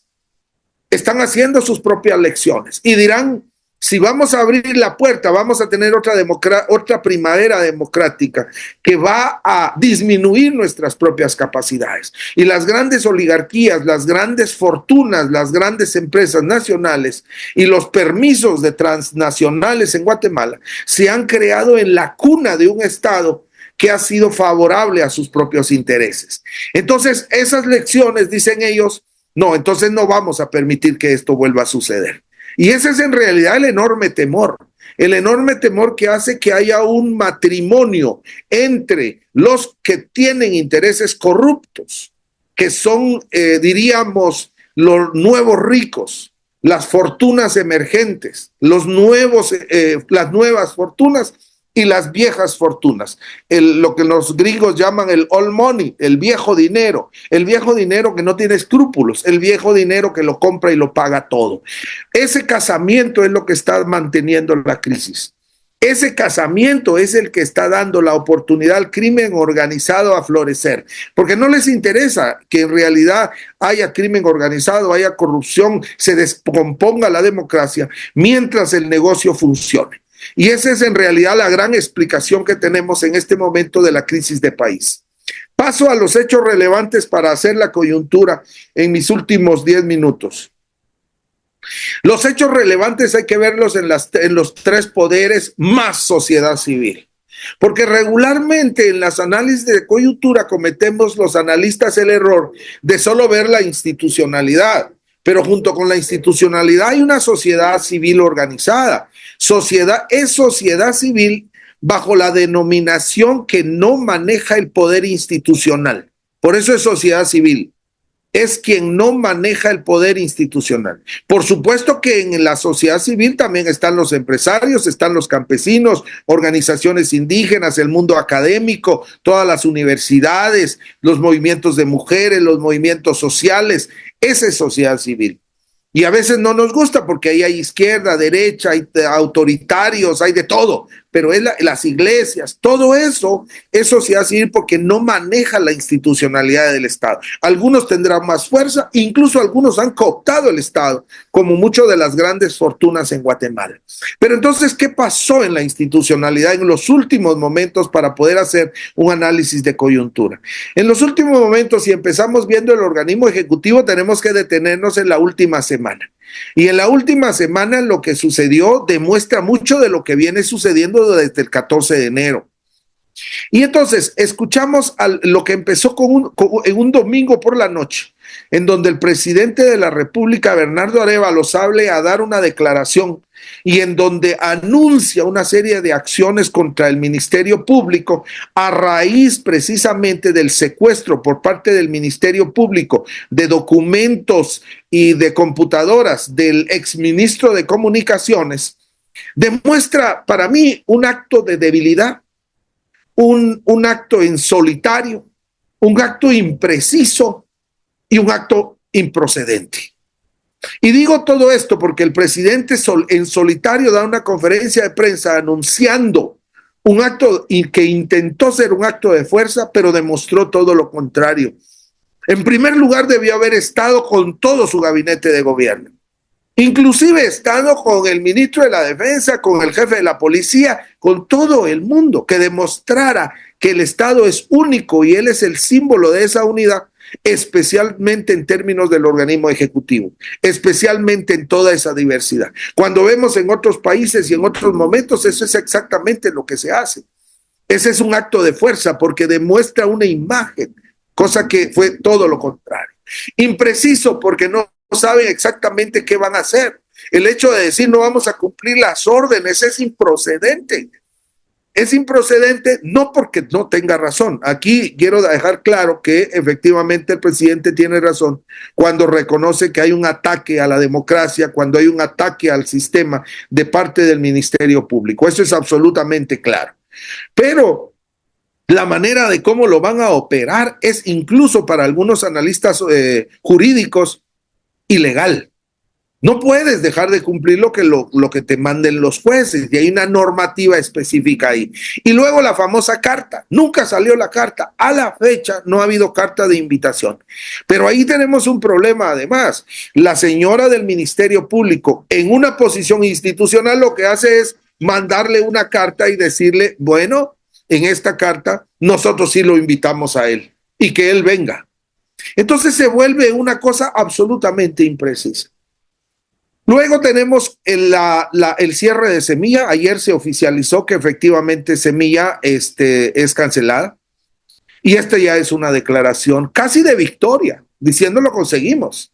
están haciendo sus propias lecciones y dirán, si vamos a abrir la puerta, vamos a tener otra primavera democrática que va a disminuir nuestras propias capacidades. Y las grandes oligarquías, las grandes fortunas, las grandes empresas nacionales y los permisos de transnacionales en Guatemala se han creado en la cuna de un Estado que ha sido favorable a sus propios intereses. Entonces, esas lecciones, dicen ellos, no, entonces no vamos a permitir que esto vuelva a suceder. Y ese es en realidad el enorme temor que hace que haya un matrimonio entre los que tienen intereses corruptos, que son, diríamos, los nuevos ricos, las fortunas emergentes, las nuevas fortunas, y las viejas fortunas, lo que los gringos llaman el old money, el viejo dinero que no tiene escrúpulos, el viejo dinero que lo compra y lo paga todo. Ese casamiento es lo que está manteniendo la crisis. Ese casamiento es el que está dando la oportunidad al crimen organizado a florecer, porque no les interesa que en realidad haya crimen organizado, haya corrupción, se descomponga la democracia, mientras el negocio funcione. Y esa es en realidad la gran explicación que tenemos en este momento de la crisis de país. Paso a los hechos relevantes para hacer la coyuntura en mis últimos 10 minutos. Los hechos relevantes hay que verlos en los tres poderes más sociedad civil. Porque regularmente en las análisis de coyuntura cometemos los analistas el error de solo ver la institucionalidad. Pero junto con la institucionalidad hay una sociedad civil organizada. Es sociedad civil bajo la denominación que no maneja el poder institucional. Por eso es sociedad civil. Es quien no maneja el poder institucional. Por supuesto que en la sociedad civil también están los empresarios, están los campesinos, organizaciones indígenas, el mundo académico, todas las universidades, los movimientos de mujeres, los movimientos sociales. Esa es sociedad civil. Y a veces no nos gusta porque ahí hay izquierda, derecha, hay autoritarios, hay de todo, pero es las iglesias, todo eso es sociedad civil porque no maneja la institucionalidad del Estado. Algunos tendrán más fuerza, incluso algunos han cooptado el Estado, como muchas de las grandes fortunas en Guatemala. Pero entonces, ¿qué pasó en la institucionalidad en los últimos momentos para poder hacer un análisis de coyuntura? En los últimos momentos, si empezamos viendo el organismo ejecutivo, tenemos que detenernos en la última semana. Y en la última semana lo que sucedió demuestra mucho de lo que viene sucediendo desde el 14 de enero. Y entonces escuchamos lo que empezó en un domingo por la noche, en donde el presidente de la República, Bernardo Arévalo, sale a dar una declaración y en donde anuncia una serie de acciones contra el Ministerio Público a raíz precisamente del secuestro por parte del Ministerio Público de documentos y de computadoras del exministro de Comunicaciones. Demuestra para mí un acto de debilidad, un acto en solitario, un acto impreciso y un acto improcedente. Y digo todo esto porque el presidente en solitario da una conferencia de prensa anunciando un acto que intentó ser un acto de fuerza, pero demostró todo lo contrario. En primer lugar, debió haber estado con todo su gabinete de gobierno, inclusive estando con el ministro de la Defensa, con el jefe de la policía, con todo el mundo, que demostrara que el Estado es único y él es el símbolo de esa unidad, especialmente en términos del organismo ejecutivo, especialmente en toda esa diversidad. Cuando vemos en otros países y en otros momentos, eso es exactamente lo que se hace. Ese es un acto de fuerza porque demuestra una imagen, cosa que fue todo lo contrario. Impreciso porque no saben exactamente qué van a hacer. El hecho de decir no vamos a cumplir las órdenes es improcedente. Es improcedente no porque no tenga razón. Aquí quiero dejar claro que efectivamente el presidente tiene razón cuando reconoce que hay un ataque a la democracia, cuando hay un ataque al sistema de parte del Ministerio Público. Eso es absolutamente claro. Pero la manera de cómo lo van a operar es incluso para algunos analistas jurídicos ilegal. No puedes dejar de cumplir lo que te manden los jueces y hay una normativa específica ahí. Y luego la famosa carta. Nunca salió la carta. A la fecha no ha habido carta de invitación. Pero ahí tenemos un problema además. La señora del Ministerio Público en una posición institucional lo que hace es mandarle una carta y decirle, bueno, en esta carta nosotros sí lo invitamos a él y que él venga. Entonces se vuelve una cosa absolutamente imprecisa. Luego tenemos el cierre de Semilla. Ayer se oficializó que efectivamente Semilla es cancelada. Y esta ya es una declaración casi de victoria, diciendo lo conseguimos.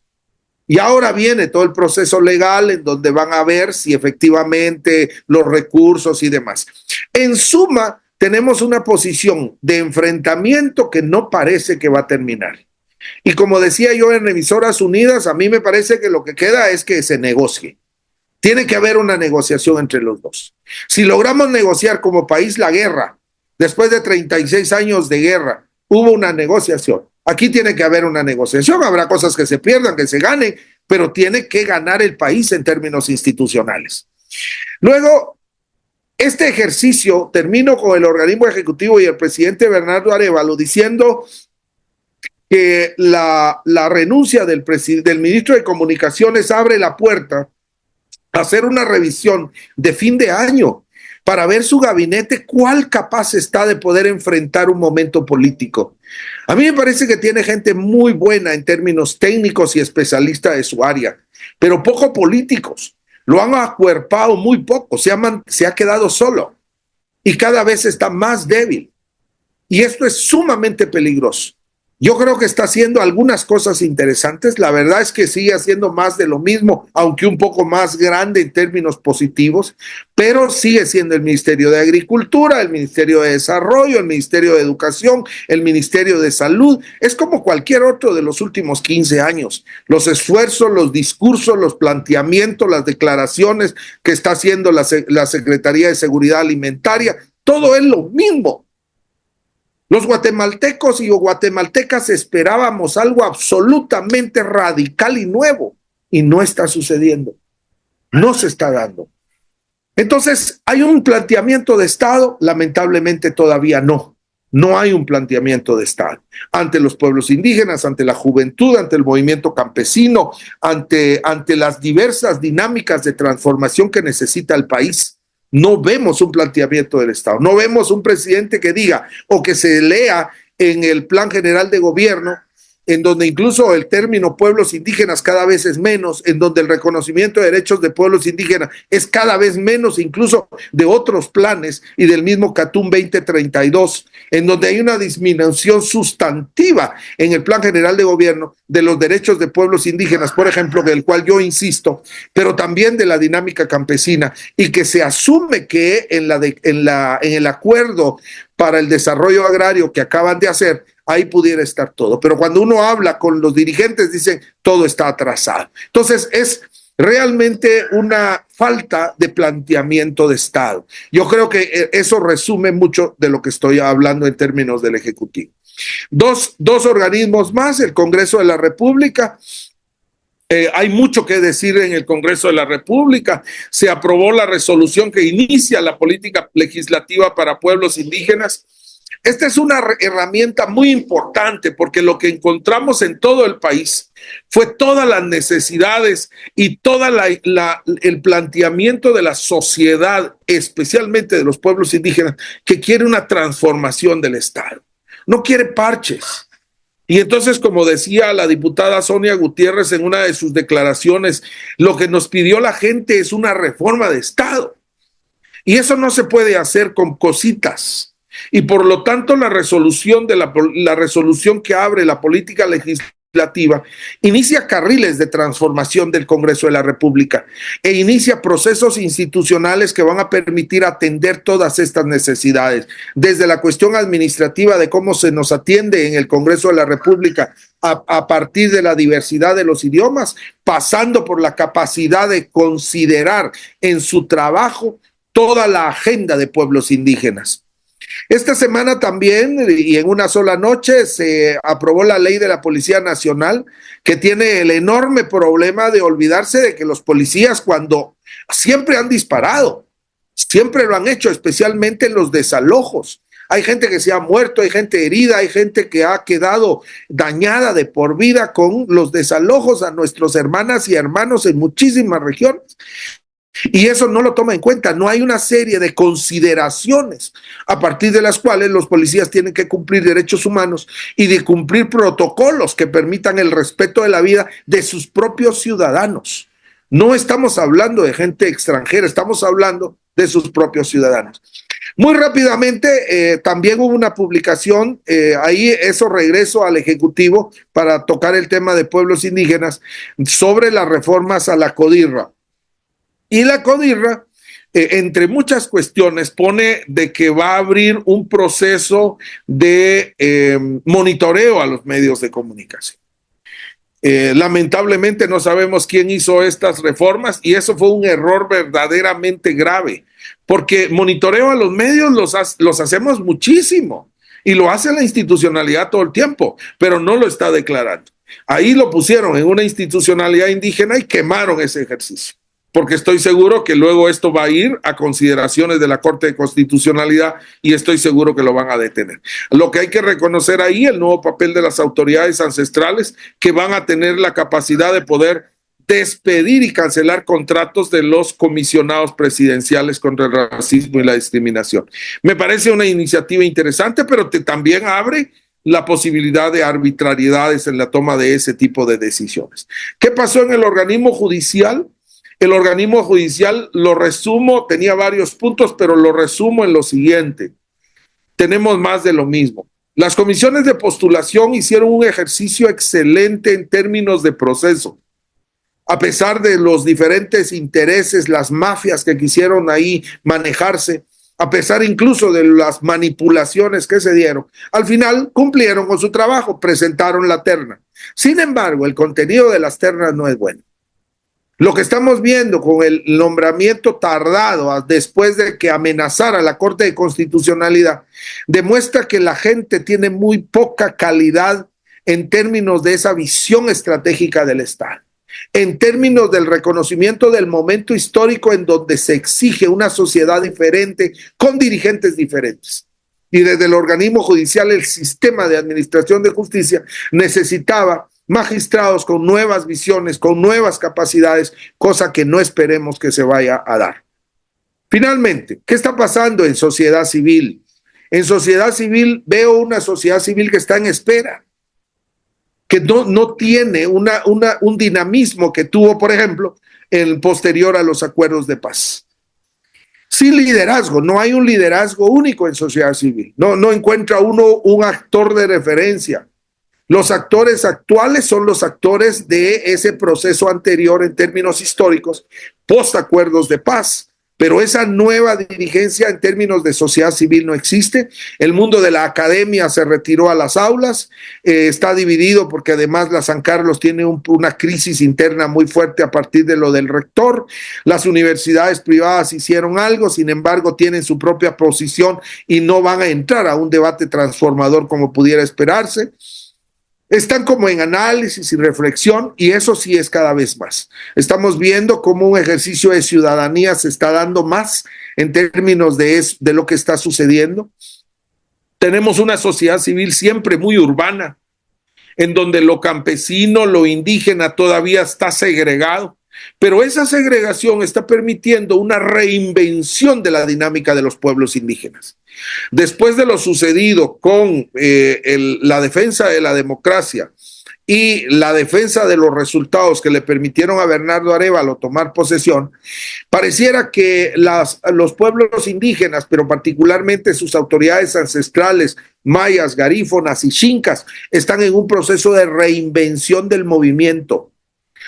Y ahora viene todo el proceso legal en donde van a ver si efectivamente los recursos y demás. En suma, tenemos una posición de enfrentamiento que no parece que va a terminar. Y como decía yo en Emisoras Unidas, a mí me parece que lo que queda es que se negocie. Tiene que haber una negociación entre los dos. Si logramos negociar como país la guerra, después de 36 años de guerra, hubo una negociación. Aquí tiene que haber una negociación. Habrá cosas que se pierdan, que se ganen, pero tiene que ganar el país en términos institucionales. Luego, este ejercicio, termino con el organismo ejecutivo y el presidente Bernardo Arévalo diciendo que la renuncia del ministro de Comunicaciones abre la puerta a hacer una revisión de fin de año para ver su gabinete cuál capaz está de poder enfrentar un momento político. A mí me parece que tiene gente muy buena en términos técnicos y especialista de su área, pero poco políticos. Lo han acuerpado muy poco, se ha quedado solo y cada vez está más débil. Y esto es sumamente peligroso. Yo creo que está haciendo algunas cosas interesantes. La verdad es que sigue haciendo más de lo mismo, aunque un poco más grande en términos positivos, pero sigue siendo el Ministerio de Agricultura, el Ministerio de Desarrollo, el Ministerio de Educación, el Ministerio de Salud. Es como cualquier otro de los últimos 15 años. Los esfuerzos, los discursos, los planteamientos, las declaraciones que está haciendo la Secretaría de Seguridad Alimentaria, todo es lo mismo. Los guatemaltecos y guatemaltecas esperábamos algo absolutamente radical y nuevo, y no está sucediendo, no se está dando. Entonces, ¿hay un planteamiento de Estado? Lamentablemente todavía no. No hay un planteamiento de Estado ante los pueblos indígenas, ante la juventud, ante el movimiento campesino, ante las diversas dinámicas de transformación que necesita el país. No vemos un planteamiento del Estado, no vemos un presidente que diga o que se lea en el Plan General de Gobierno, en donde incluso el término pueblos indígenas cada vez es menos, en donde el reconocimiento de derechos de pueblos indígenas es cada vez menos, incluso de otros planes y del mismo CATUM 2032, en donde hay una disminución sustantiva en el Plan General de Gobierno de los derechos de pueblos indígenas, por ejemplo, del cual yo insisto, pero también de la dinámica campesina, y que se asume que en el acuerdo para el desarrollo agrario que acaban de hacer, ahí pudiera estar todo. Pero cuando uno habla con los dirigentes, dicen todo está atrasado. Entonces es realmente una falta de planteamiento de Estado. Yo creo que eso resume mucho de lo que estoy hablando en términos del Ejecutivo. Dos organismos más, el Congreso de la República. Hay mucho que decir en el Congreso de la República. Se aprobó la resolución que inicia la política legislativa para pueblos indígenas. Esta es una herramienta muy importante porque lo que encontramos en todo el país fue todas las necesidades y todo el planteamiento de la sociedad, especialmente de los pueblos indígenas, que quiere una transformación del Estado. No quiere parches. Y entonces, como decía la diputada Sonia Gutiérrez en una de sus declaraciones, lo que nos pidió la gente es una reforma de Estado. Y eso no se puede hacer con cositas. Y por lo tanto, la resolución que abre la política legislativa inicia carriles de transformación del Congreso de la República e inicia procesos institucionales que van a permitir atender todas estas necesidades, desde la cuestión administrativa de cómo se nos atiende en el Congreso de la República a partir de la diversidad de los idiomas, pasando por la capacidad de considerar en su trabajo toda la agenda de pueblos indígenas. Esta semana también, y en una sola noche, se aprobó la ley de la Policía Nacional, que tiene el enorme problema de olvidarse de que los policías, cuando siempre han disparado, siempre lo han hecho, especialmente en los desalojos. Hay gente que se ha muerto, hay gente herida, hay gente que ha quedado dañada de por vida con los desalojos a nuestros hermanas y hermanos en muchísimas regiones. Y eso no lo toma en cuenta. No hay una serie de consideraciones a partir de las cuales los policías tienen que cumplir derechos humanos y de cumplir protocolos que permitan el respeto de la vida de sus propios ciudadanos. No estamos hablando de gente extranjera, estamos hablando de sus propios ciudadanos. Muy rápidamente, también hubo una publicación, ahí eso regreso al Ejecutivo para tocar el tema de pueblos indígenas, sobre las reformas a la CODIRRA. Y la CODIRRA, entre muchas cuestiones, pone de que va a abrir un proceso de monitoreo a los medios de comunicación. Lamentablemente no sabemos quién hizo estas reformas y eso fue un error verdaderamente grave, porque monitoreo a los medios los hacemos muchísimo y lo hace la institucionalidad todo el tiempo, pero no lo está declarando. Ahí lo pusieron en una institucionalidad indígena y quemaron ese ejercicio, porque estoy seguro que luego esto va a ir a consideraciones de la Corte de Constitucionalidad y estoy seguro que lo van a detener. Lo que hay que reconocer ahí, el nuevo papel de las autoridades ancestrales que van a tener la capacidad de poder despedir y cancelar contratos de los comisionados presidenciales contra el racismo y la discriminación. Me parece una iniciativa interesante, pero también abre la posibilidad de arbitrariedades en la toma de ese tipo de decisiones. ¿Qué pasó en el organismo judicial? El organismo judicial, lo resumo, tenía varios puntos, pero lo resumo en lo siguiente. Tenemos más de lo mismo. Las comisiones de postulación hicieron un ejercicio excelente en términos de proceso. A pesar de los diferentes intereses, las mafias que quisieron ahí manejarse, a pesar incluso de las manipulaciones que se dieron, al final cumplieron con su trabajo, presentaron la terna. Sin embargo, el contenido de las ternas no es bueno. Lo que estamos viendo con el nombramiento tardado después de que amenazara la Corte de Constitucionalidad demuestra que la gente tiene muy poca calidad en términos de esa visión estratégica del Estado, en términos del reconocimiento del momento histórico en donde se exige una sociedad diferente con dirigentes diferentes. Y desde el organismo judicial, el sistema de administración de justicia necesitaba magistrados con nuevas visiones, con nuevas capacidades, cosa que no esperemos que se vaya a dar. Finalmente, ¿qué está pasando en sociedad civil? En sociedad civil veo una sociedad civil que está en espera, que no tiene un dinamismo que tuvo, por ejemplo, el posterior a los acuerdos de paz. Sin liderazgo, no hay un liderazgo único en sociedad civil, no encuentra uno un actor de referencia. Los actores actuales son los actores de ese proceso anterior en términos históricos, post acuerdos de paz, pero esa nueva dirigencia en términos de sociedad civil no existe. El mundo de la academia se retiró a las aulas, está dividido porque además la San Carlos tiene una crisis interna muy fuerte a partir de lo del rector. Las universidades privadas hicieron algo, sin embargo tienen su propia posición y no van a entrar a un debate transformador como pudiera esperarse. Están como en análisis y reflexión y eso sí es cada vez más. Estamos viendo cómo un ejercicio de ciudadanía se está dando más en términos de lo que está sucediendo. Tenemos una sociedad civil siempre muy urbana, en donde lo campesino, lo indígena todavía está segregado, pero esa segregación está permitiendo una reinvención de la dinámica de los pueblos indígenas. Después de lo sucedido con la defensa de la democracia y la defensa de los resultados que le permitieron a Bernardo Arévalo tomar posesión, pareciera que los pueblos indígenas, pero particularmente sus autoridades ancestrales, mayas, garífonas y xincas, están en un proceso de reinvención del movimiento.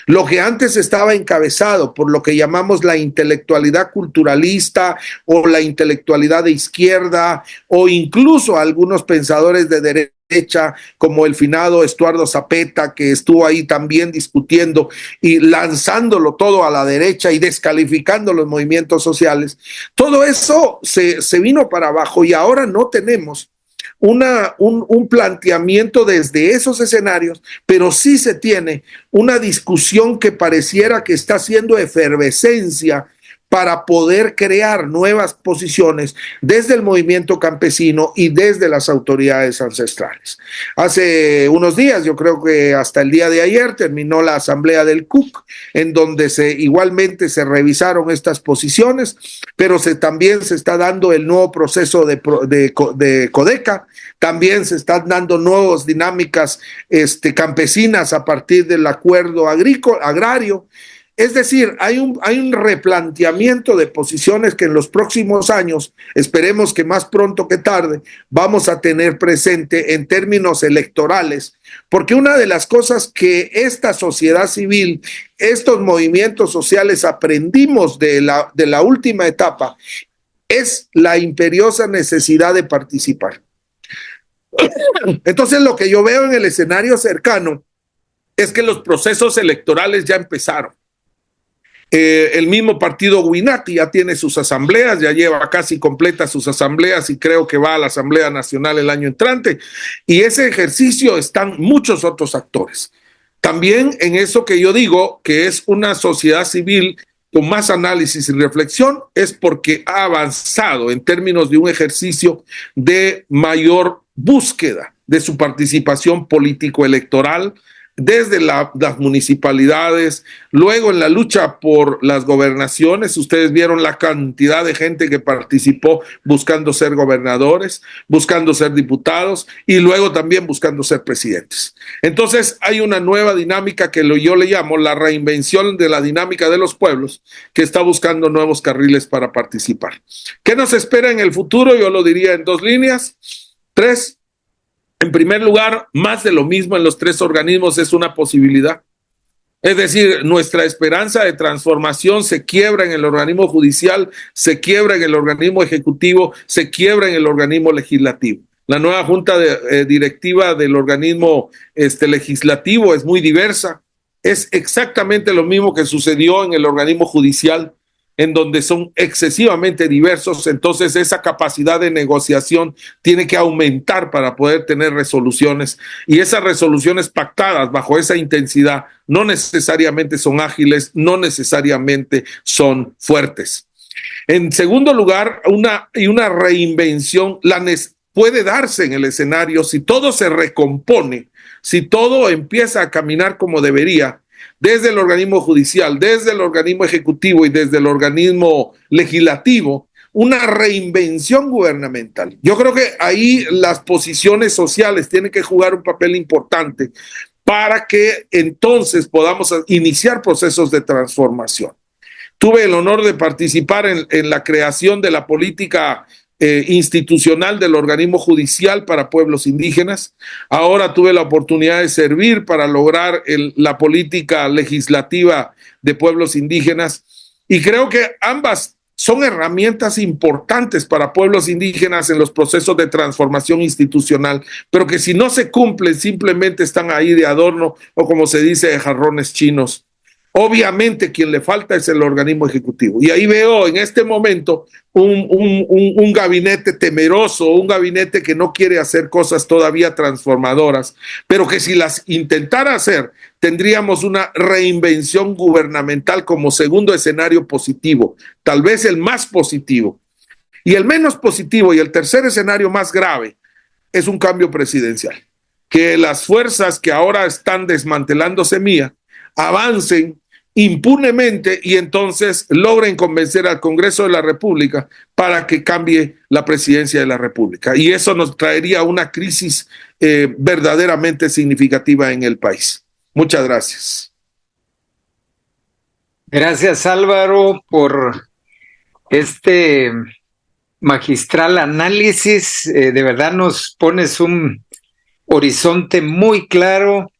Lo que antes estaba encabezado por lo que llamamos la intelectualidad culturalista o la intelectualidad de izquierda o incluso algunos pensadores de derecha como el finado Estuardo Zapeta, que estuvo ahí también discutiendo y lanzándolo todo a la derecha y descalificando los movimientos sociales, todo eso se vino para abajo y ahora no tenemos un planteamiento desde esos escenarios, pero sí se tiene una discusión que pareciera que está haciendo efervescencia para poder crear nuevas posiciones desde el movimiento campesino y desde las autoridades ancestrales. Hace unos días, yo creo que hasta el día de ayer, terminó la asamblea del CUC, en donde igualmente se revisaron estas posiciones, pero también se está dando el nuevo proceso de CODECA, también se están dando nuevas dinámicas campesinas a partir del acuerdo agrario. Es decir, hay un replanteamiento de posiciones que en los próximos años, esperemos que más pronto que tarde, vamos a tener presente en términos electorales, porque una de las cosas que esta sociedad civil, estos movimientos sociales aprendimos de la última etapa, es la imperiosa necesidad de participar. Entonces, lo que yo veo en el escenario cercano es que los procesos electorales ya empezaron. El mismo partido Winati ya tiene sus asambleas, ya lleva casi completas sus asambleas y creo que va a la Asamblea Nacional el año entrante. Y ese ejercicio están muchos otros actores. También en eso que yo digo, que es una sociedad civil con más análisis y reflexión, es porque ha avanzado en términos de un ejercicio de mayor búsqueda de su participación político-electoral, desde las municipalidades, luego en la lucha por las gobernaciones. Ustedes vieron la cantidad de gente que participó buscando ser gobernadores, buscando ser diputados y luego también buscando ser presidentes. Entonces hay una nueva dinámica que yo le llamo la reinvención de la dinámica de los pueblos, que está buscando nuevos carriles para participar. ¿Qué nos espera en el futuro? Yo lo diría en 2 líneas, 3. En primer lugar, más de lo mismo en los 3 organismos es una posibilidad. Es decir, nuestra esperanza de transformación se quiebra en el organismo judicial, se quiebra en el organismo ejecutivo, se quiebra en el organismo legislativo. La nueva junta directiva del organismo legislativo es muy diversa. Es exactamente lo mismo que sucedió en el organismo judicial, en donde son excesivamente diversos. Entonces esa capacidad de negociación tiene que aumentar para poder tener resoluciones, y esas resoluciones pactadas bajo esa intensidad no necesariamente son ágiles, no necesariamente son fuertes. En segundo lugar, una reinvención puede darse en el escenario si todo se recompone, si todo empieza a caminar como debería, desde el organismo judicial, desde el organismo ejecutivo y desde el organismo legislativo, una reinvención gubernamental. Yo creo que ahí las posiciones sociales tienen que jugar un papel importante para que entonces podamos iniciar procesos de transformación. Tuve el honor de participar en la creación de la política institucional del organismo judicial para pueblos indígenas. Ahora tuve la oportunidad de servir para lograr la política legislativa de pueblos indígenas, y creo que ambas son herramientas importantes para pueblos indígenas en los procesos de transformación institucional, pero que si no se cumplen simplemente están ahí de adorno, o como se dice, de jarrones chinos. Obviamente quien le falta es el organismo ejecutivo, y ahí veo en este momento un gabinete temeroso, un gabinete que no quiere hacer cosas todavía transformadoras, pero que si las intentara hacer, tendríamos una reinvención gubernamental como segundo escenario positivo, tal vez el más positivo. Y el menos positivo y el tercer escenario más grave es un cambio presidencial, que las fuerzas que ahora están desmantelando Semilla avancen impunemente y entonces logren convencer al Congreso de la República para que cambie la presidencia de la República. Y eso nos traería una crisis verdaderamente significativa en el país. Muchas gracias. Gracias, Álvaro, por este magistral análisis. De verdad nos pones un horizonte muy claro.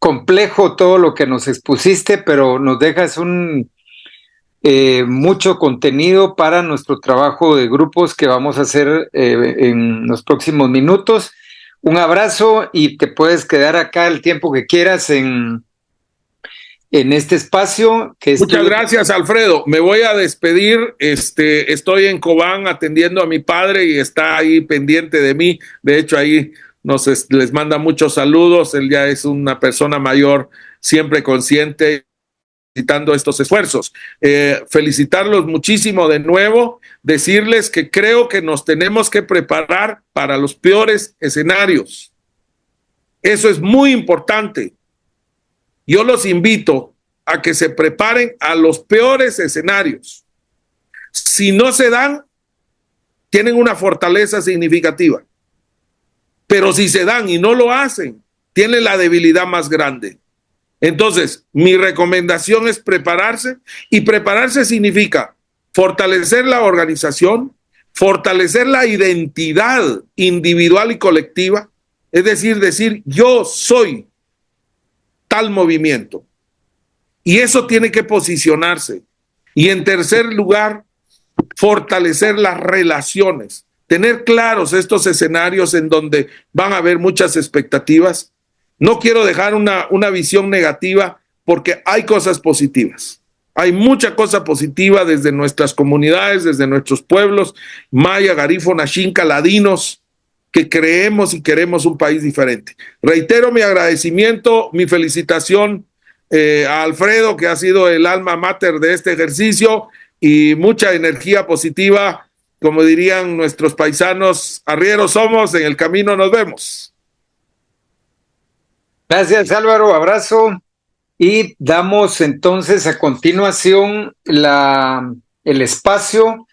Complejo todo lo que nos expusiste, pero nos dejas mucho contenido para nuestro trabajo de grupos que vamos a hacer en los próximos minutos. Un abrazo, y te puedes quedar acá el tiempo que quieras en este espacio. Muchas gracias, Alfredo. Me voy a despedir. Estoy en Cobán atendiendo a mi padre y está ahí pendiente de mí. De hecho, ahí les manda muchos saludos. Él ya es una persona mayor, siempre consciente, felicitando estos esfuerzos. Felicitarlos muchísimo de nuevo, decirles que creo que nos tenemos que preparar para los peores escenarios. Eso es muy importante. Yo los invito a que se preparen a los peores escenarios. Si no se dan, tienen una fortaleza significativa. Pero si se dan y no lo hacen, tienen la debilidad más grande. Entonces, mi recomendación es prepararse, y prepararse significa fortalecer la organización, fortalecer la identidad individual y colectiva, es decir, yo soy tal movimiento. Y eso tiene que posicionarse. Y en tercer lugar, fortalecer las relaciones. Tener claros estos escenarios en donde van a haber muchas expectativas, No quiero dejar una visión negativa porque hay cosas positivas. Hay mucha cosa positiva desde nuestras comunidades, desde nuestros pueblos, maya, garífuna, xinca, ladinos, que creemos y queremos un país diferente. Reitero mi agradecimiento, mi felicitación a Alfredo, que ha sido el alma mater de este ejercicio, y mucha energía positiva, como dirían nuestros paisanos, arrieros somos, en el camino nos vemos. Gracias, Álvaro, abrazo. Y damos entonces a continuación el espacio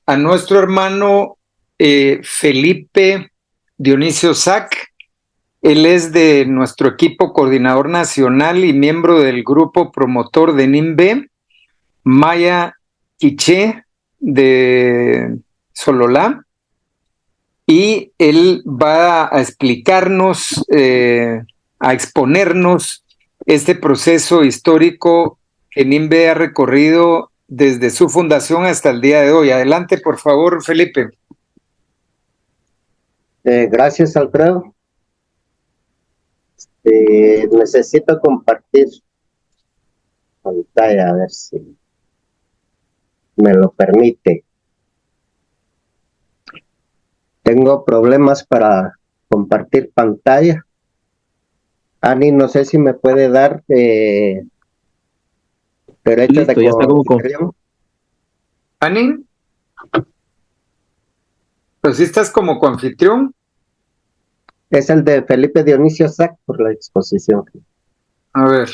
a nuestro hermano Felipe Dionisio Sac. Él es de nuestro equipo coordinador nacional y miembro del grupo promotor de NIMBE, Maya Quiché de Sololá. Y él va a explicarnos, a exponernos este proceso histórico que NIMBE ha recorrido desde su fundación hasta el día de hoy. Adelante, por favor, Felipe. Gracias, Alfredo. Necesito compartir pantalla, a ver si me lo permite. Tengo problemas para compartir pantalla. Ani, no sé si me puede dar derecho Listo, de ya está como conferencia. ¿Ani? Pues sí estás como coanfitrión. Es el de Felipe Dionisio Sac por la exposición. A ver.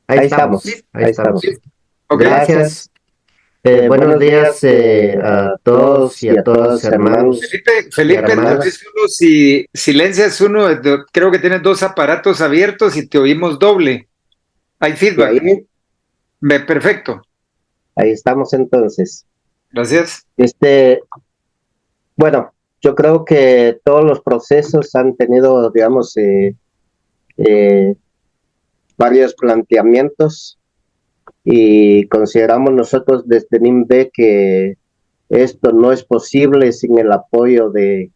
Ahí estamos. Ahí estamos. Okay. Gracias. Buenos días a todos y a todas, hermanos. Felipe, entonces solo si silencias uno, creo que tienes dos aparatos abiertos y te oímos doble. Hay feedback. Perfecto. Ahí estamos entonces. Gracias. Bueno, yo creo que todos los procesos han tenido, digamos, varios planteamientos, y consideramos nosotros desde NIMBE que esto no es posible sin el apoyo de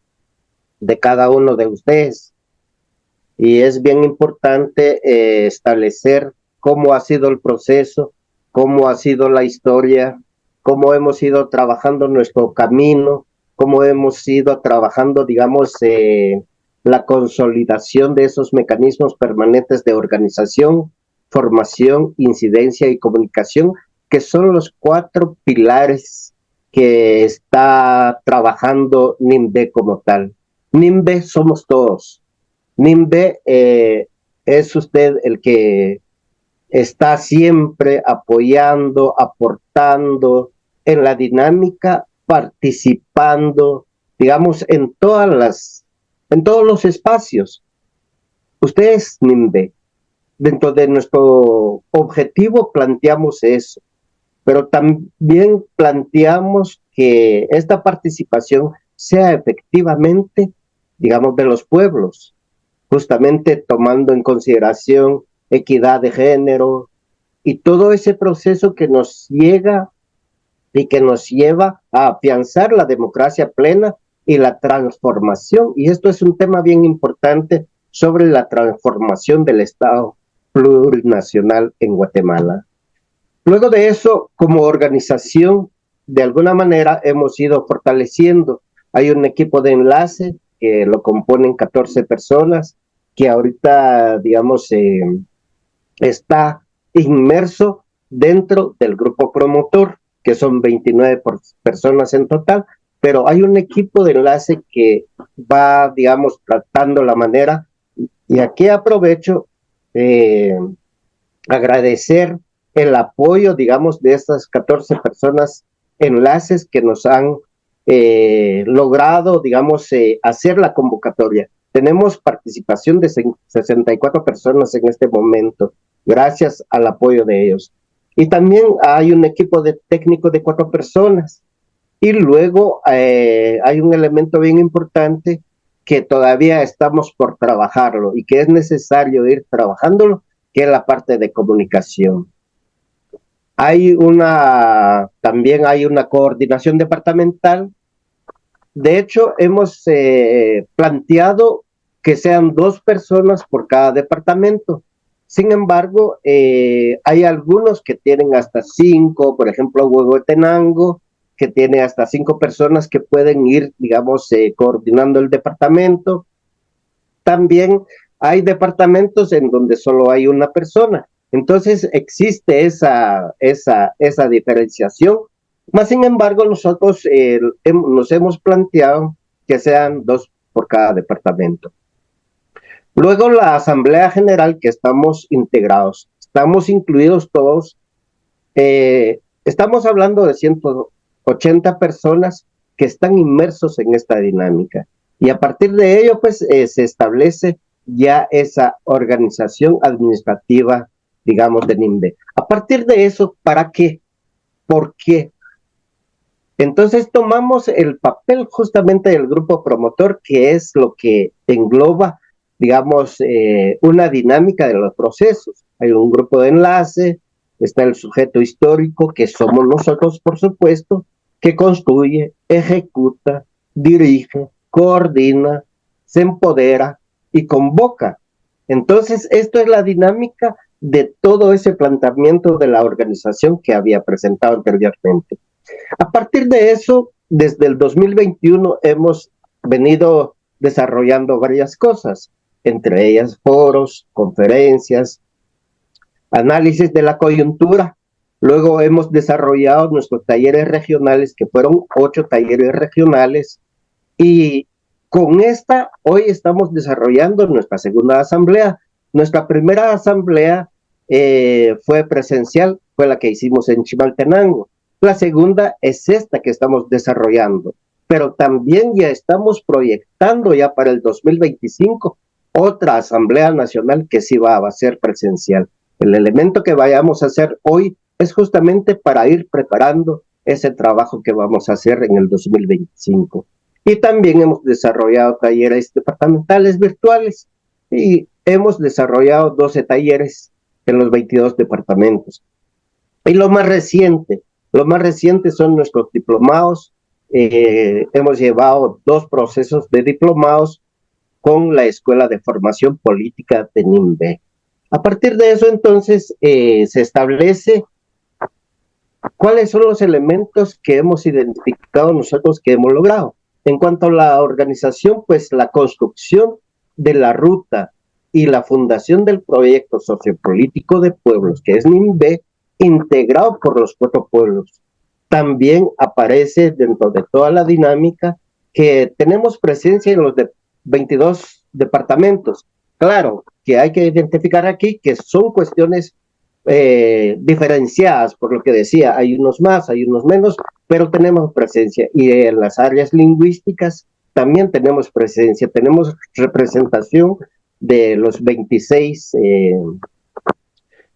cada uno de ustedes. Y es bien importante establecer cómo ha sido el proceso, cómo ha sido la historia, cómo hemos ido trabajando nuestro camino, cómo hemos ido trabajando, digamos, la consolidación de esos mecanismos permanentes de organización, formación, incidencia y comunicación, que son los 4 pilares que está trabajando NIMBE como tal. NIMBE somos todos. NIMBE es usted el que está siempre apoyando, aportando en la dinámica, participando, digamos, en todos los espacios. Usted es NIMBE. Dentro de nuestro objetivo planteamos eso, pero también planteamos que esta participación sea efectivamente, digamos, de los pueblos, justamente tomando en consideración equidad de género y todo ese proceso que nos llega y que nos lleva a afianzar la democracia plena y la transformación. Y esto es un tema bien importante sobre la transformación del Estado plurinacional en Guatemala. Luego de eso, como organización, de alguna manera hemos ido fortaleciendo. Hay un equipo de enlace que lo componen 14 personas, que ahorita, digamos, está inmerso dentro del grupo promotor, que son 29 personas en total, pero hay un equipo de enlace que va, digamos, tratando la manera, y aquí aprovecho agradecer el apoyo, digamos, de estas 14 personas enlaces que nos han logrado, digamos, hacer la convocatoria. Tenemos participación de 64 personas en este momento, gracias al apoyo de ellos. Y también hay un equipo de técnico de 4 personas. Y luego hay un elemento bien importante que todavía estamos por trabajarlo y que es necesario ir trabajándolo, que es la parte de comunicación. También hay una coordinación departamental. De hecho, hemos planteado que sean 2 personas por cada departamento. Sin embargo, hay algunos que tienen hasta 5, por ejemplo, Huehuetenango, que tiene hasta 5 personas que pueden ir, digamos, coordinando el departamento. También hay departamentos en donde solo hay una persona. Entonces existe esa diferenciación. Más sin embargo, nosotros nos hemos planteado que sean 2 por cada departamento. Luego la Asamblea General, que estamos integrados, estamos incluidos todos, estamos hablando de 180 personas que están inmersos en esta dinámica. Y a partir de ello, pues, se establece ya esa organización administrativa, digamos, de NIMBE. A partir de eso, ¿para qué? ¿Por qué? Entonces tomamos el papel justamente del grupo promotor, que es lo que engloba, digamos, una dinámica de los procesos. Hay un grupo de enlace, está el sujeto histórico, que somos nosotros, por supuesto, que construye, ejecuta, dirige, coordina, se empodera y convoca. Entonces, esto es la dinámica de todo ese planteamiento de la organización que había presentado anteriormente. A partir de eso, desde el 2021 hemos venido desarrollando varias cosas, entre ellas foros, conferencias, análisis de la coyuntura. Luego hemos desarrollado nuestros talleres regionales, que fueron 8 talleres regionales, y con esta hoy estamos desarrollando nuestra segunda asamblea. Nuestra primera asamblea fue presencial, fue la que hicimos en Chimaltenango. La segunda es esta que estamos desarrollando, pero también ya estamos proyectando ya para el 2025 otra Asamblea Nacional que sí va a ser presencial. El elemento que vayamos a hacer hoy es justamente para ir preparando ese trabajo que vamos a hacer en el 2025. Y también hemos desarrollado talleres departamentales virtuales y hemos desarrollado 12 talleres en los 22 departamentos. Y lo más reciente son nuestros diplomados. Hemos llevado 2 procesos de diplomados con la Escuela de Formación Política de NIMBE. A partir de eso, entonces, se establece cuáles son los elementos que hemos identificado nosotros que hemos logrado. En cuanto a la organización, pues la construcción de la ruta y la fundación del proyecto sociopolítico de pueblos, que es NIMBE, integrado por los 4 pueblos. También aparece dentro de toda la dinámica que tenemos presencia en los 22 departamentos. Claro que hay que identificar aquí que son cuestiones diferenciadas, por lo que decía, hay unos más, hay unos menos, pero tenemos presencia. Y en las áreas lingüísticas también tenemos presencia, tenemos representación de los 26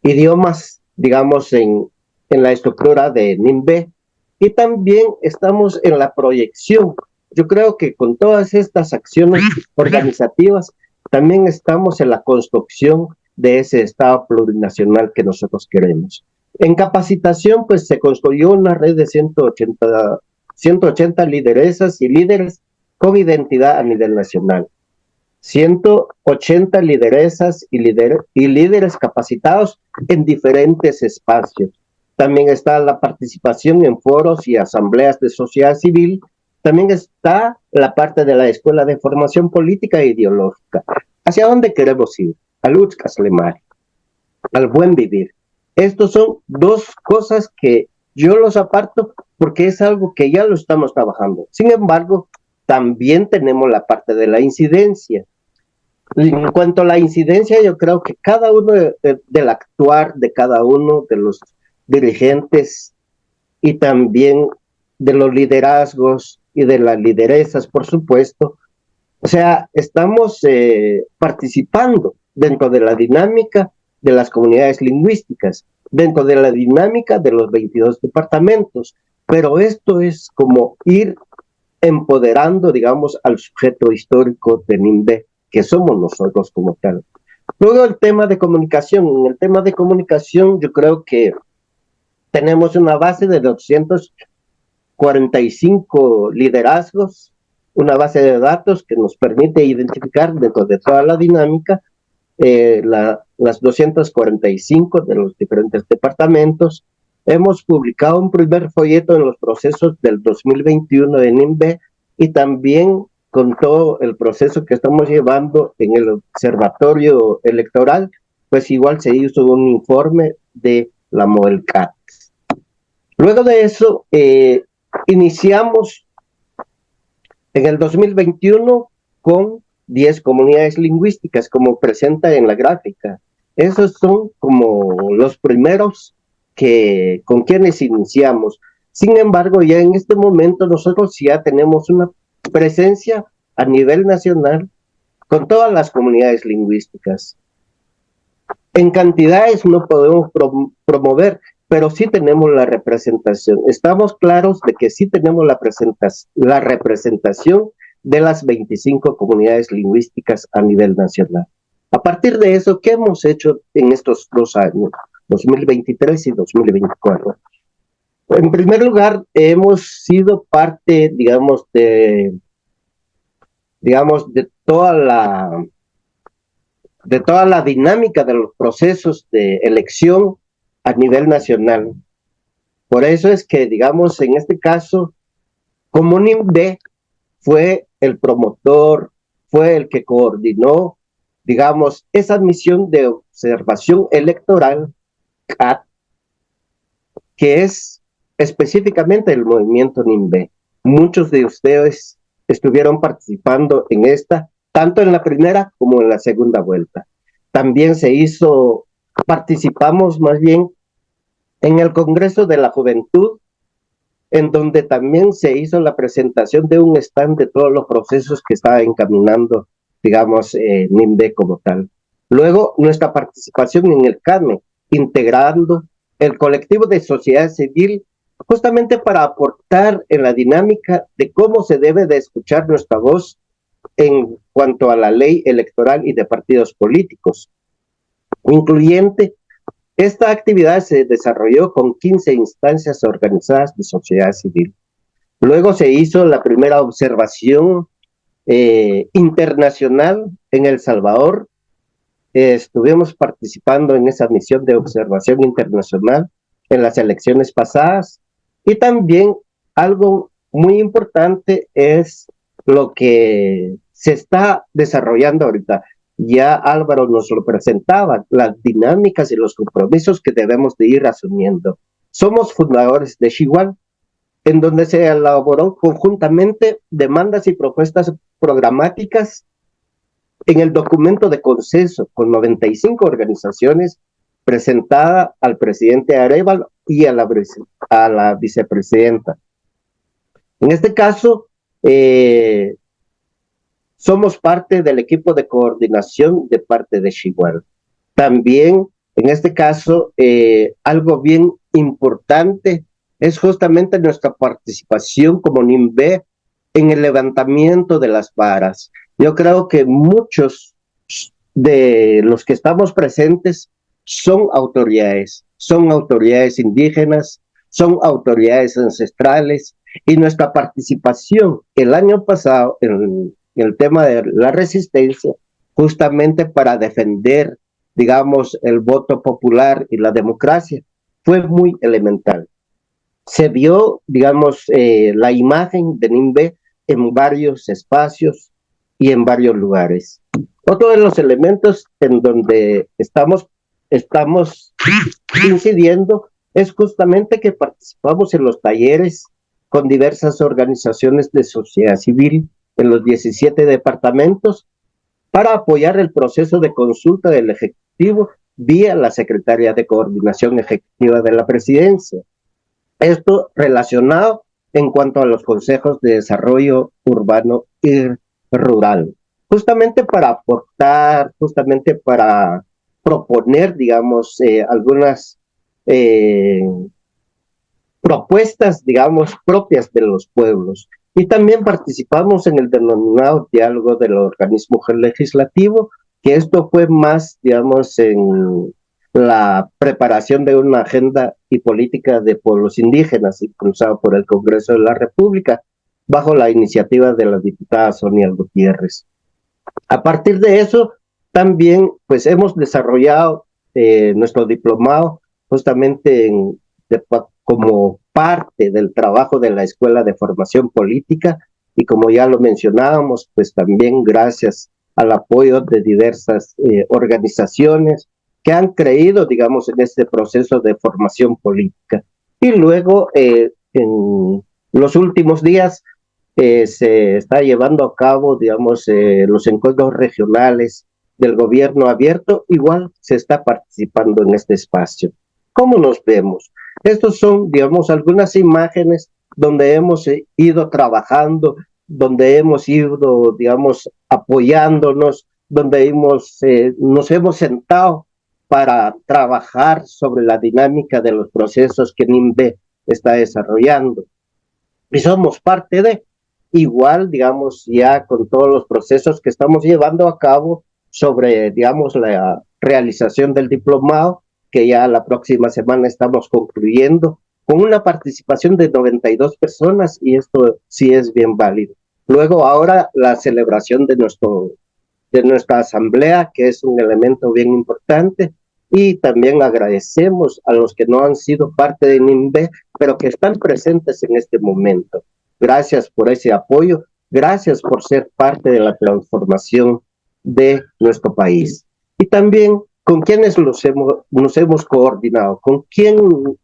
idiomas, digamos, en la estructura de NIMBE, y también estamos en la proyección. Yo creo que con todas estas acciones organizativas, también estamos en la construcción de ese Estado plurinacional que nosotros queremos. En capacitación, pues se construyó una red de 180 lideresas y líderes con identidad a nivel nacional. 180 lideresas y líderes capacitados en diferentes espacios. También está la participación en foros y asambleas de sociedad civil. También está la parte de la Escuela de Formación Política e Ideológica. ¿Hacia dónde queremos ir? Al Uxcaslemari, al buen vivir. Estos son 2 cosas que yo los aparto porque es algo que ya lo estamos trabajando. Sin embargo, también tenemos la parte de la incidencia. En cuanto a la incidencia, yo creo que cada uno del actuar de cada uno de los dirigentes y también de los liderazgos y de las lideresas, por supuesto, o sea, estamos participando dentro de la dinámica de las comunidades lingüísticas, dentro de la dinámica de los 22 departamentos, pero esto es como ir empoderando, digamos, al sujeto histórico de NIMBE, que somos nosotros como tal. Luego el tema de comunicación. En el tema de comunicación yo creo que tenemos una base de 245 liderazgos, una base de datos que nos permite identificar dentro de toda la dinámica las 245 de los diferentes departamentos. Hemos publicado un primer folleto en los procesos del 2021 en INVE y también con todo el proceso que estamos llevando en el observatorio electoral, pues igual se hizo un informe de la MOELCAT. Luego de eso, iniciamos en el 2021 con 10 comunidades lingüísticas, como presenta en la gráfica. Esos son como los primeros con quienes iniciamos. Sin embargo, ya en este momento nosotros ya tenemos una presencia a nivel nacional con todas las comunidades lingüísticas. En cantidades no podemos promover, pero sí tenemos la representación. Estamos claros de que sí tenemos la representación de las 25 comunidades lingüísticas a nivel nacional. A partir de eso, ¿qué hemos hecho en estos 2 años, 2023 y 2024? En primer lugar, hemos sido parte, digamos, de toda la dinámica de los procesos de elección a nivel nacional. Por eso es que, digamos, en este caso, como NIMBE fue el promotor, fue el que coordinó, digamos, esa misión de observación electoral, CAT, que es específicamente el movimiento NIMBE. Muchos de ustedes estuvieron participando en esta, tanto en la primera como en la segunda vuelta. También participamos más bien en el Congreso de la Juventud, en donde también se hizo la presentación de un stand de todos los procesos que estaba encaminando, digamos, NIMBE como tal. Luego, nuestra participación en el CAME, integrando el colectivo de sociedad civil, justamente para aportar en la dinámica de cómo se debe de escuchar nuestra voz en cuanto a la ley electoral y de partidos políticos, incluyente. Esta actividad se desarrolló con 15 instancias organizadas de sociedad civil. Luego se hizo la primera observación internacional en El Salvador. Estuvimos participando en esa misión de observación internacional en las elecciones pasadas. Y también algo muy importante es lo que se está desarrollando ahorita. Ya Álvaro nos lo presentaba, las dinámicas y los compromisos que debemos de ir asumiendo. Somos fundadores de Xigual, en donde se elaboró conjuntamente demandas y propuestas programáticas en el documento de consenso con 95 organizaciones presentada al presidente Arévalo y a la vicepresidenta. En este caso, somos parte del equipo de coordinación de parte de Xigual. También, en este caso, algo bien importante es justamente nuestra participación como NIMBE en el levantamiento de las varas. Yo creo que muchos de los que estamos presentes son autoridades indígenas, son autoridades ancestrales, y nuestra participación el año pasado en el tema de la resistencia, justamente para defender, digamos, el voto popular y la democracia, fue muy elemental. Se vio, digamos, la imagen de NIMBE en varios espacios y en varios lugares. Otro de los elementos en donde estamos incidiendo es justamente que participamos en los talleres con diversas organizaciones de sociedad civil en los 17 departamentos para apoyar el proceso de consulta del Ejecutivo vía la Secretaría de Coordinación Ejecutiva de la Presidencia. Esto relacionado en cuanto a los consejos de desarrollo urbano y rural, justamente para aportar, justamente para proponer, digamos, algunas propuestas, digamos, propias de los pueblos. Y también participamos en el denominado diálogo del organismo legislativo, que esto fue más, digamos, la preparación de una agenda y política de pueblos indígenas impulsado por el Congreso de la República bajo la iniciativa de la diputada Sonia Gutiérrez. A partir de eso, también pues hemos desarrollado nuestro diplomado justamente como parte del trabajo de la Escuela de Formación Política, y como ya lo mencionábamos, pues también gracias al apoyo de diversas organizaciones que han creído, digamos, en este proceso de formación política. Y luego, en los últimos días, se está llevando a cabo, digamos, los encuentros regionales del gobierno abierto, igual se está participando en este espacio. ¿Cómo nos vemos? Estos son, digamos, algunas imágenes donde hemos ido trabajando, donde hemos ido, digamos, apoyándonos, donde nos hemos sentado para trabajar sobre la dinámica de los procesos que NIMBE está desarrollando. Y somos parte de, igual, digamos, ya con todos los procesos que estamos llevando a cabo sobre, digamos, la realización del diplomado, que ya la próxima semana estamos concluyendo, con una participación de 92 personas, y esto sí es bien válido. Luego, ahora, la celebración de nuestra asamblea, que es un elemento bien importante, y también agradecemos a los que no han sido parte de NIMBE, pero que están presentes en este momento. Gracias por ese apoyo, gracias por ser parte de la transformación de nuestro país. Y también con quienes nos hemos coordinado, con quién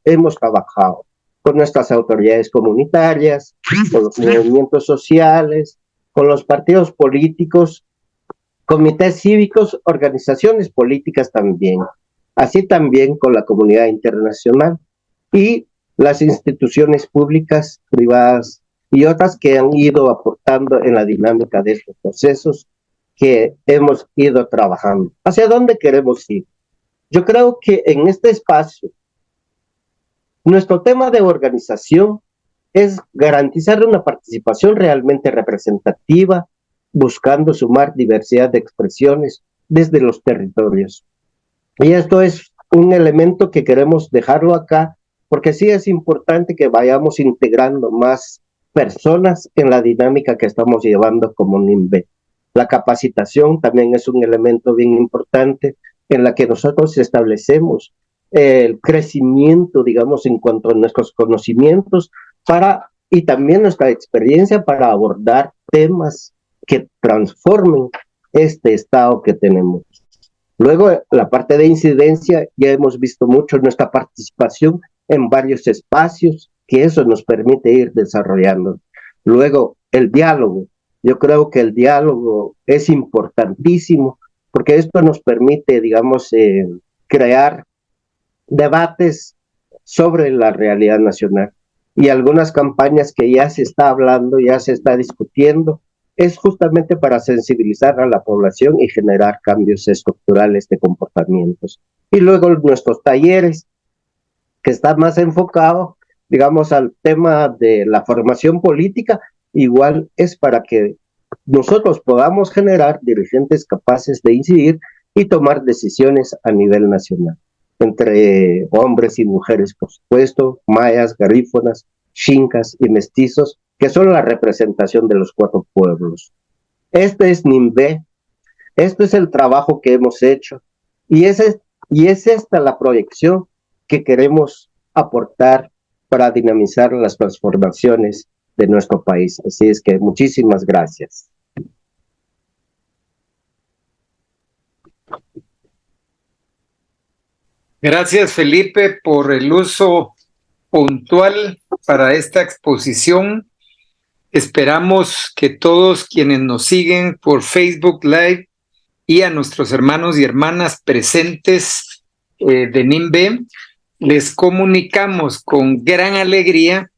hemos trabajado, con nuestras autoridades comunitarias, con los movimientos sociales, con los partidos políticos, comités cívicos, organizaciones políticas también, así también con la comunidad internacional y las instituciones públicas, privadas y otras que han ido aportando en la dinámica de estos procesos que hemos ido trabajando. ¿Hacia dónde queremos ir? Yo creo que en este espacio, nuestro tema de organización es garantizar una participación realmente representativa, buscando sumar diversidad de expresiones desde los territorios. Y esto es un elemento que queremos dejarlo acá, porque sí es importante que vayamos integrando más personas en la dinámica que estamos llevando como NIMBE. La capacitación también es un elemento bien importante en la que nosotros establecemos el crecimiento, digamos, en cuanto a nuestros conocimientos y también nuestra experiencia para abordar temas que transformen este estado que tenemos. Luego, la parte de incidencia, ya hemos visto mucho nuestra participación en varios espacios, que eso nos permite ir desarrollando. Luego, el diálogo. Yo creo que el diálogo es importantísimo, porque esto nos permite, digamos, crear debates sobre la realidad nacional. Y algunas campañas que ya se está hablando, ya se está discutiendo, es justamente para sensibilizar a la población y generar cambios estructurales de comportamientos. Y luego nuestros talleres, que está más enfocado, digamos, al tema de la formación política, igual es para que nosotros podamos generar dirigentes capaces de incidir y tomar decisiones a nivel nacional, entre hombres y mujeres, por supuesto, mayas, garífonas, xincas y mestizos, que son la representación de los 4 pueblos. Este es NIMBE, este es el trabajo que hemos hecho, y es esta la proyección que queremos aportar para dinamizar las transformaciones de nuestro país. Así es que muchísimas gracias. Gracias, Felipe, por el uso puntual para esta exposición. Esperamos que todos quienes nos siguen por Facebook Live y a nuestros hermanos y hermanas presentes de NIMBE, les comunicamos con gran alegría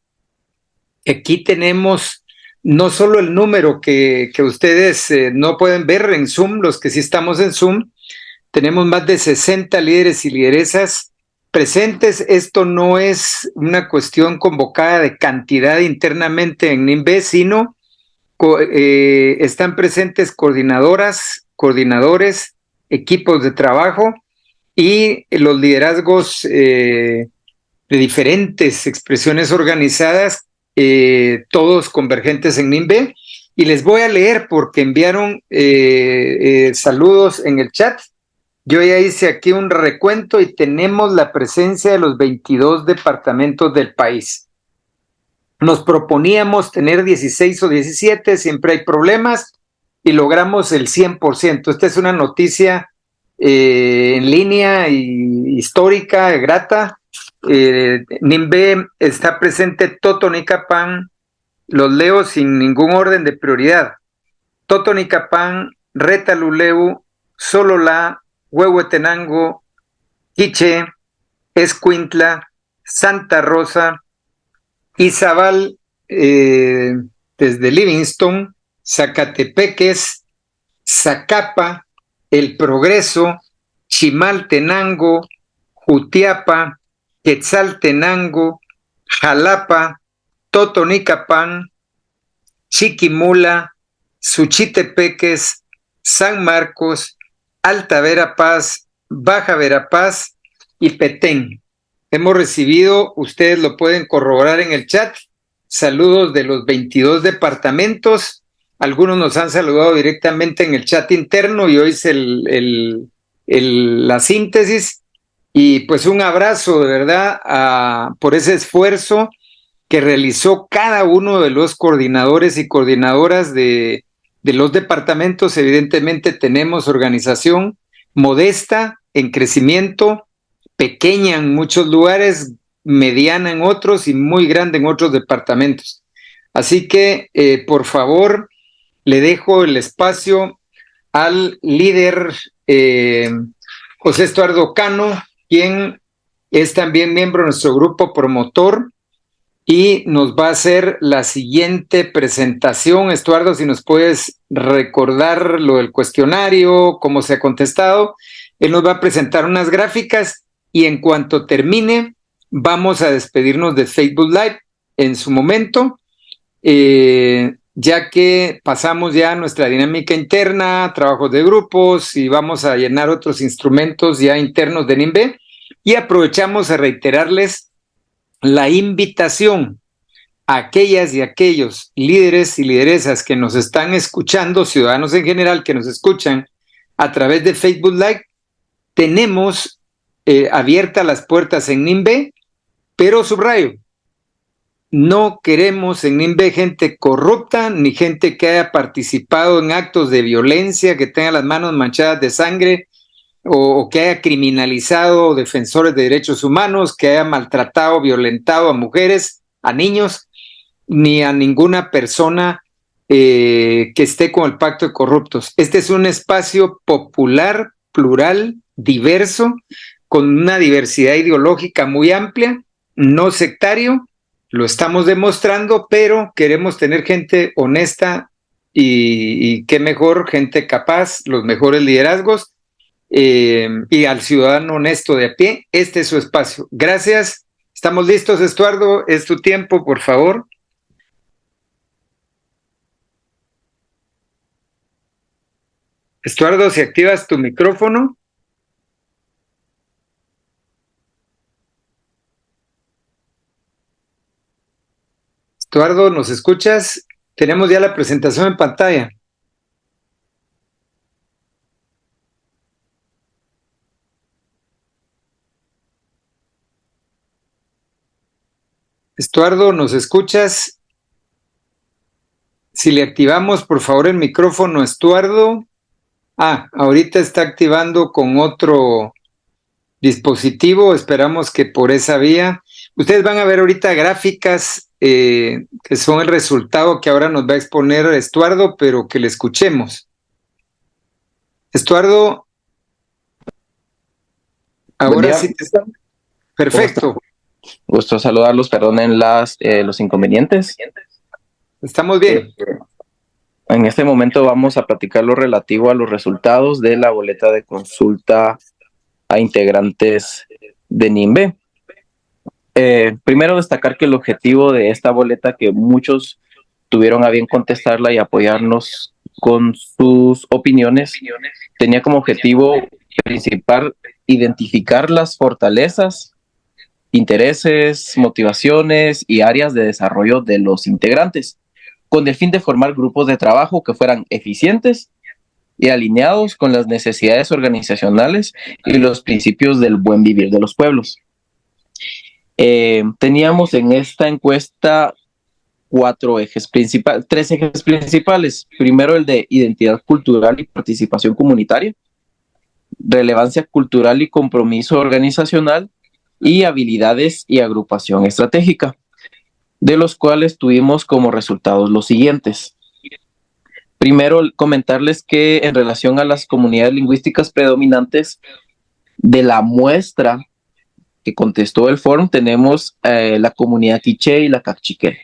que aquí tenemos no solo el número que ustedes no pueden ver en Zoom, los que sí estamos en Zoom, tenemos más de 60 líderes y lideresas presentes. Esto no es una cuestión convocada de cantidad internamente en NIMBE, sino están presentes coordinadoras, coordinadores, equipos de trabajo y los liderazgos de diferentes expresiones organizadas, todos convergentes en NIMBE. Y les voy a leer porque enviaron saludos en el chat. Yo ya hice aquí un recuento y tenemos la presencia de los 22 departamentos del país. Nos proponíamos tener 16 o 17, siempre hay problemas, y logramos el 100%. Esta es una noticia en línea y histórica, grata. NIMBE está presente Totonicapán, los leo sin ningún orden de prioridad. Totonicapán, Retaluleu, Sololá, Huehuetenango, Quiché, Escuintla, Santa Rosa, Izabal, desde Livingston, Zacatepeques, Zacapa, El Progreso, Chimaltenango, Jutiapa, Quetzaltenango, Jalapa, Totonicapán, Chiquimula, Suchitepeques, San Marcos, Alta Verapaz, Baja Verapaz y Petén. Hemos recibido, ustedes lo pueden corroborar en el chat, saludos de los 22 departamentos. Algunos nos han saludado directamente en el chat interno. Yo hice la síntesis. Y pues un abrazo de verdad por ese esfuerzo que realizó cada uno de los coordinadores y coordinadoras de los departamentos. Evidentemente tenemos organización modesta, en crecimiento, pequeña en muchos lugares, mediana en otros y muy grande en otros departamentos. Así que, por favor, le dejo el espacio al líder José Estuardo Cano, quien es también miembro de nuestro grupo promotor y nos va a hacer la siguiente presentación. Estuardo, si nos puedes recordar lo del cuestionario, cómo se ha contestado. Él nos va a presentar unas gráficas y en cuanto termine, vamos a despedirnos de Facebook Live en su momento, ya que pasamos ya nuestra dinámica interna, trabajos de grupos y vamos a llenar otros instrumentos ya internos de NIMBE. Y aprovechamos a reiterarles la invitación a aquellas y aquellos líderes y lideresas que nos están escuchando, ciudadanos en general que nos escuchan a través de Facebook Live. Tenemos abiertas las puertas en NIMBE, pero subrayo, no queremos en NIMBE gente corrupta ni gente que haya participado en actos de violencia, que tenga las manos manchadas de sangre o que haya criminalizado defensores de derechos humanos, que haya maltratado, violentado a mujeres, a niños, ni a ninguna persona que esté con el pacto de corruptos. Este es un espacio popular, plural, diverso, con una diversidad ideológica muy amplia, no sectario, lo estamos demostrando, pero queremos tener gente honesta y qué mejor, gente capaz, los mejores liderazgos, y al ciudadano honesto de a pie. Este es su espacio. Gracias. Estamos listos, Estuardo. Es tu tiempo, por favor. Estuardo, si activas tu micrófono. Estuardo, ¿nos escuchas? Tenemos ya la presentación en pantalla. Estuardo, ¿nos escuchas? Si le activamos, por favor, el micrófono, Estuardo. Ahorita está activando con otro dispositivo. Esperamos que por esa vía. Ustedes van a ver ahorita gráficas que son el resultado que ahora nos va a exponer Estuardo, pero que le escuchemos. Estuardo, ahora sí te está. Perfecto. Gusto saludarlos, perdonen los inconvenientes. Estamos bien. En este momento vamos a platicar lo relativo a los resultados de la boleta de consulta a integrantes de NIMBE. Primero destacar que el objetivo de esta boleta, que muchos tuvieron a bien contestarla y apoyarnos con sus opiniones, tenía como objetivo principal identificar las fortalezas, intereses, motivaciones y áreas de desarrollo de los integrantes, con el fin de formar grupos de trabajo que fueran eficientes y alineados con las necesidades organizacionales y los principios del buen vivir de los pueblos. Teníamos en esta encuesta tres ejes principales. Primero, el de identidad cultural y participación comunitaria, relevancia cultural y compromiso organizacional, y habilidades y agrupación estratégica, de los cuales tuvimos como resultados los siguientes. Primero, comentarles que en relación a las comunidades lingüísticas predominantes de la muestra que contestó el foro, tenemos la comunidad quiché y la cachiquel.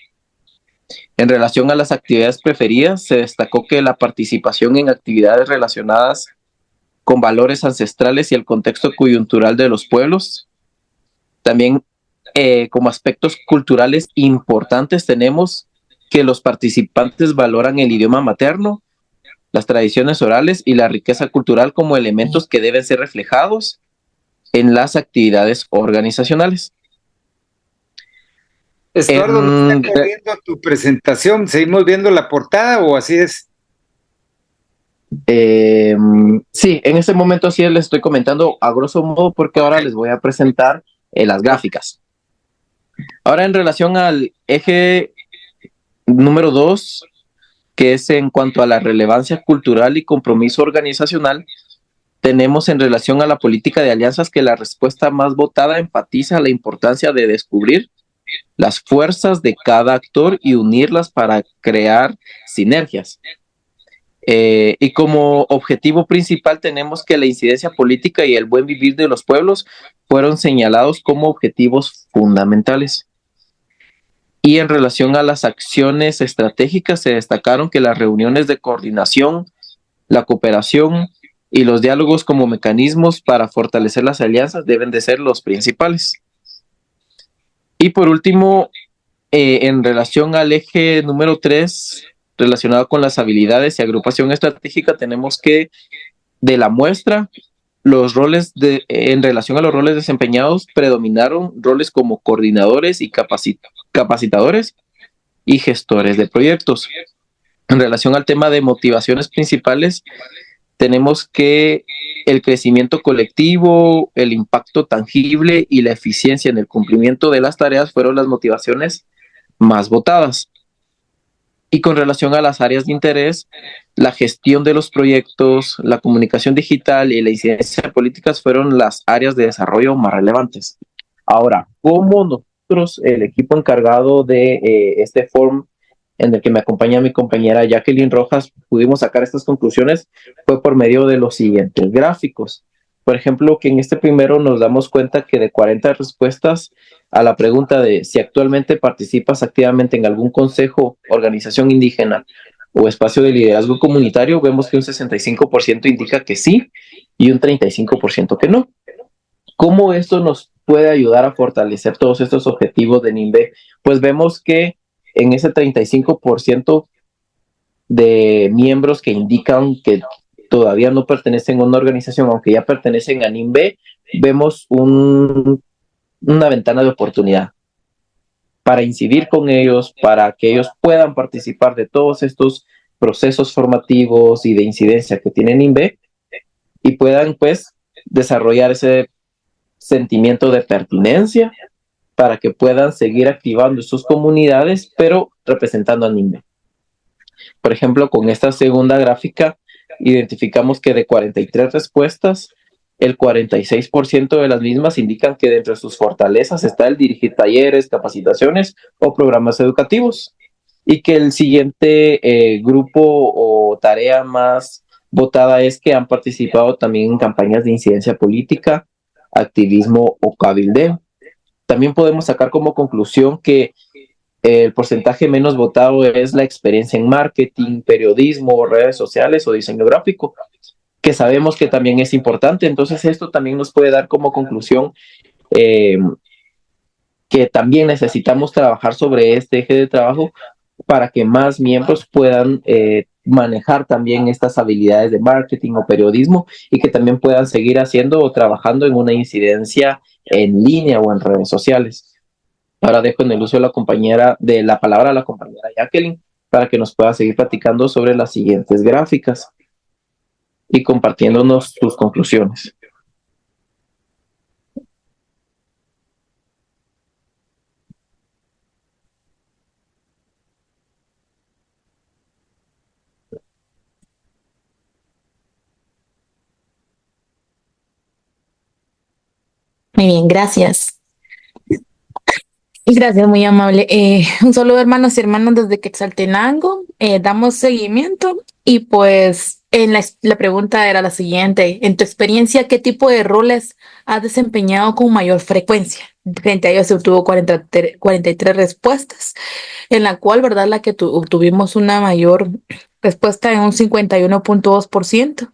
En relación a las actividades preferidas, se destacó que la participación en actividades relacionadas con valores ancestrales y el contexto coyuntural de los pueblos. También como aspectos culturales importantes tenemos que los participantes valoran el idioma materno, las tradiciones orales y la riqueza cultural como elementos que deben ser reflejados en las actividades organizacionales. Estuardo, ¿no está corriendo tu presentación? ¿Seguimos viendo la portada o así es? Sí, en este momento sí les estoy comentando a grosso modo porque ahora les voy a presentar las gráficas. Ahora, en relación al eje número 2, que es en cuanto a la relevancia cultural y compromiso organizacional, tenemos en relación a la política de alianzas que la respuesta más votada enfatiza la importancia de descubrir las fuerzas de cada actor y unirlas para crear sinergias. Y como objetivo principal tenemos que la incidencia política y el buen vivir de los pueblos fueron señalados como objetivos fundamentales. Y en relación a las acciones estratégicas se destacaron que las reuniones de coordinación, la cooperación y los diálogos como mecanismos para fortalecer las alianzas deben de ser los principales. Y por último, en relación al eje número 3, relacionado con las habilidades y agrupación estratégica, tenemos que de la muestra, los roles en relación a los roles desempeñados, predominaron roles como coordinadores y capacitadores y gestores de proyectos. En relación al tema de motivaciones principales, tenemos que el crecimiento colectivo, el impacto tangible y la eficiencia en el cumplimiento de las tareas fueron las motivaciones más votadas. Y con relación a las áreas de interés, la gestión de los proyectos, la comunicación digital y la incidencia de políticas fueron las áreas de desarrollo más relevantes. Ahora, ¿cómo nosotros, el equipo encargado de este foro, en el que me acompaña mi compañera Jacqueline Rojas, pudimos sacar estas conclusiones? Fue por medio de los siguientes gráficos. Por ejemplo, que en este primero nos damos cuenta que de 40 respuestas a la pregunta de si actualmente participas activamente en algún consejo, organización indígena o espacio de liderazgo comunitario, vemos que un 65% indica que sí y un 35% que no. ¿Cómo esto nos puede ayudar a fortalecer todos estos objetivos de NIMBE? Pues vemos que en ese 35% de miembros que indican que todavía no pertenecen a una organización, aunque ya pertenecen a NIMBE, vemos una ventana de oportunidad para incidir con ellos, para que ellos puedan participar de todos estos procesos formativos y de incidencia que tiene NIMBE y puedan pues desarrollar ese sentimiento de pertinencia para que puedan seguir activando sus comunidades, pero representando a NIMBE. Por ejemplo, con esta segunda gráfica, identificamos que de 43 respuestas, el 46% de las mismas indican que dentro de sus fortalezas está el dirigir talleres, capacitaciones o programas educativos, y que el siguiente grupo o tarea más votada es que han participado también en campañas de incidencia política, activismo o cabildeo. También podemos sacar como conclusión que el porcentaje menos votado es la experiencia en marketing, periodismo, redes sociales o diseño gráfico, que sabemos que también es importante. Entonces esto también nos puede dar como conclusión que también necesitamos trabajar sobre este eje de trabajo para que más miembros puedan manejar también estas habilidades de marketing o periodismo y que también puedan seguir haciendo o trabajando en una incidencia en línea o en redes sociales. Ahora dejo en el uso de la palabra a la compañera Jacqueline para que nos pueda seguir platicando sobre las siguientes gráficas y compartiéndonos sus conclusiones. Muy bien, gracias. Gracias, muy amable. Un saludo, hermanos y hermanas, desde Quetzaltenango. Damos seguimiento y pues la pregunta era la siguiente. En tu experiencia, ¿qué tipo de roles has desempeñado con mayor frecuencia? Frente a ellos se obtuvo 43 respuestas, en la cual, ¿verdad? La que obtuvimos una mayor respuesta en un 51.2%.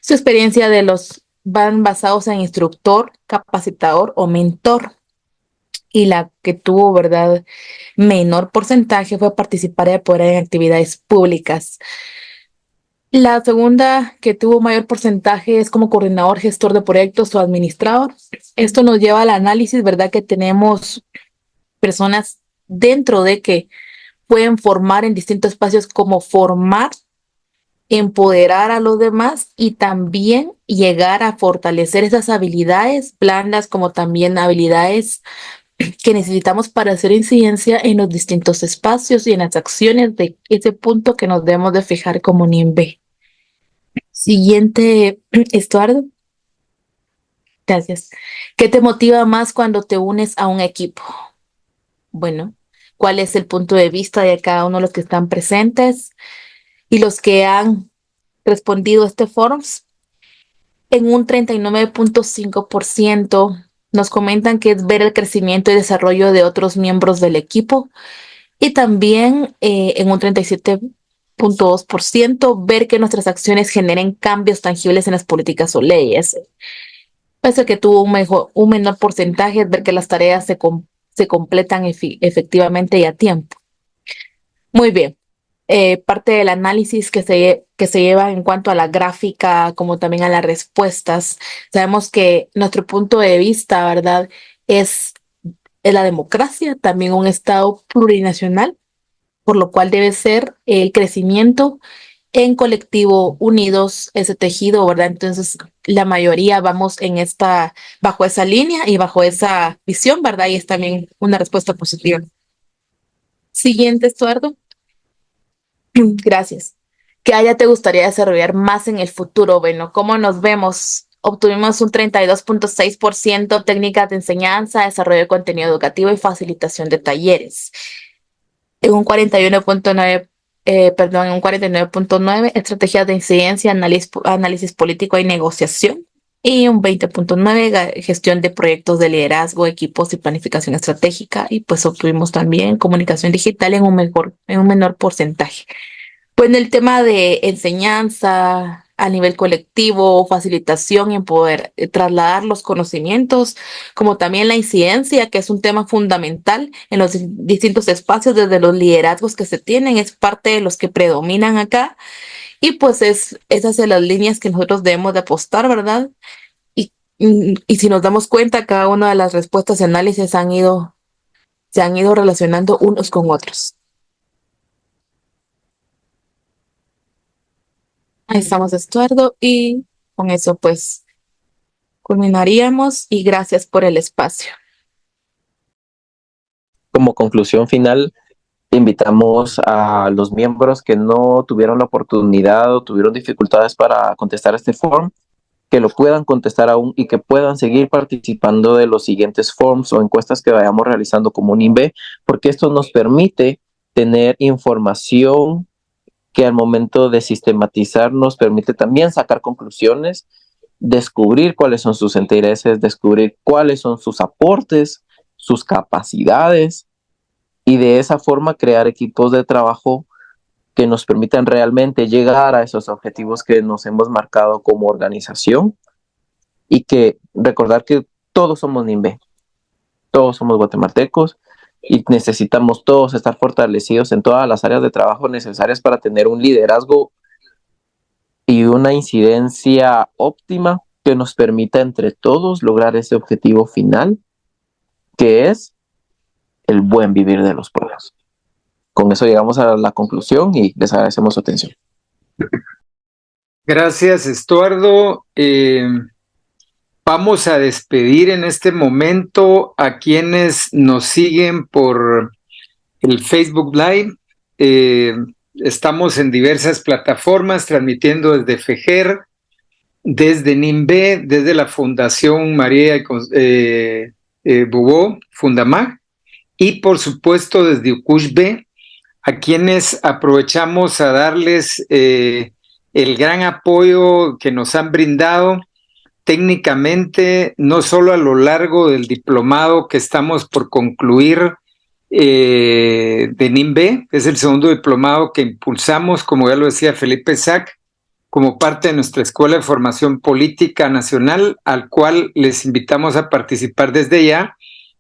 Su experiencia de los van basados en instructor, capacitador o mentor. Y la que tuvo, ¿verdad?, menor porcentaje fue participar y apoyar en actividades públicas. La segunda que tuvo mayor porcentaje es como coordinador, gestor de proyectos o administrador. Esto nos lleva al análisis, ¿verdad?, que tenemos personas dentro de que pueden formar en distintos espacios como formar, empoderar a los demás y también llegar a fortalecer esas habilidades blandas como también habilidades que necesitamos para hacer incidencia en los distintos espacios y en las acciones de ese punto que nos debemos de fijar como NIMBE. Siguiente, Estuardo. Gracias. ¿Qué te motiva más cuando te unes a un equipo? Bueno, ¿cuál es el punto de vista de cada uno de los que están presentes y los que han respondido a este foro? En un 39.5% nos comentan que es ver el crecimiento y desarrollo de otros miembros del equipo y también en un 37.2% ver que nuestras acciones generen cambios tangibles en las políticas o leyes. Pese a que tuvo un menor porcentaje, es ver que las tareas se completan efectivamente y a tiempo. Muy bien. Parte del análisis que se lleva en cuanto a la gráfica, como también a las respuestas. Sabemos que nuestro punto de vista, ¿verdad?, es la democracia, también un Estado plurinacional, por lo cual debe ser el crecimiento en colectivo, unidos, ese tejido, ¿verdad? Entonces, la mayoría vamos bajo esa línea y bajo esa visión, ¿verdad? Y es también una respuesta positiva. Siguiente, Estuardo. Gracias. ¿Qué área te gustaría desarrollar más en el futuro? Bueno, ¿cómo nos vemos? Obtuvimos un 32.6% técnicas de enseñanza, desarrollo de contenido educativo y facilitación de talleres. En un 41.9, en un 49.9, estrategias de incidencia, análisis político y negociación. Y un 20.9, gestión de proyectos de liderazgo, equipos y planificación estratégica. Y pues obtuvimos también comunicación digital en un menor porcentaje. Pues en el tema de enseñanza a nivel colectivo, facilitación y poder trasladar los conocimientos, como también la incidencia, que es un tema fundamental en los distintos espacios, desde los liderazgos que se tienen, es parte de los que predominan acá. Y pues es hacia las líneas que nosotros debemos de apostar, ¿verdad? Y si nos damos cuenta, cada una de las respuestas y análisis se han ido relacionando unos con otros. Ahí estamos, Estuardo, y con eso pues culminaríamos y gracias por el espacio. Como conclusión final, invitamos a los miembros que no tuvieron la oportunidad o tuvieron dificultades para contestar este form, que lo puedan contestar aún y que puedan seguir participando de los siguientes forms o encuestas que vayamos realizando como NIMBE, porque esto nos permite tener información que al momento de sistematizar nos permite también sacar conclusiones, descubrir cuáles son sus intereses, descubrir cuáles son sus aportes, sus capacidades y de esa forma crear equipos de trabajo que nos permitan realmente llegar a esos objetivos que nos hemos marcado como organización y que recordar que todos somos NIMBE, todos somos guatemaltecos y necesitamos todos estar fortalecidos en todas las áreas de trabajo necesarias para tener un liderazgo y una incidencia óptima que nos permita entre todos lograr ese objetivo final, que es el buen vivir de los pueblos. Con eso llegamos a la conclusión y les agradecemos su atención. Gracias, Estuardo. Vamos a despedir en este momento a quienes nos siguen por el Facebook Live. Estamos en diversas plataformas, transmitiendo desde FEJER, desde NIMBE, desde la Fundación María Bubó, Fundamag, y por supuesto desde UCUSB, a quienes aprovechamos a darles el gran apoyo que nos han brindado técnicamente, no solo a lo largo del diplomado que estamos por concluir de NIMBE, que es el segundo diplomado que impulsamos, como ya lo decía Felipe Sack, como parte de nuestra Escuela de Formación Política Nacional, al cual les invitamos a participar desde ya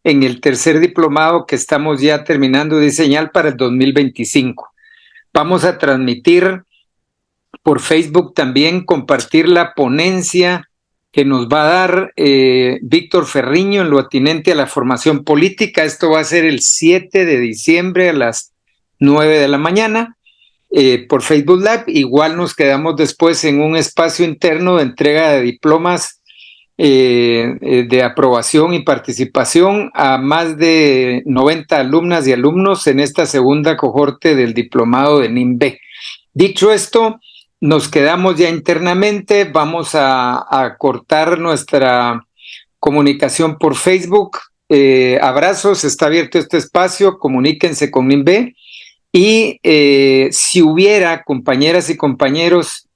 en el tercer diplomado que estamos ya terminando de diseñar para el 2025. Vamos a transmitir por Facebook también, compartir la ponencia que nos va a dar Víctor Ferriño en lo atinente a la formación política. Esto va a ser el 7 de diciembre a las 9 de la mañana por Facebook Live. Igual nos quedamos después en un espacio interno de entrega de diplomas de aprobación y participación a más de 90 alumnas y alumnos en esta segunda cohorte del diplomado de NIMBE. Dicho esto, nos quedamos ya internamente, vamos a cortar nuestra comunicación por Facebook. Abrazos, está abierto este espacio, comuníquense con NIMBE. Y si hubiera, compañeras y compañeros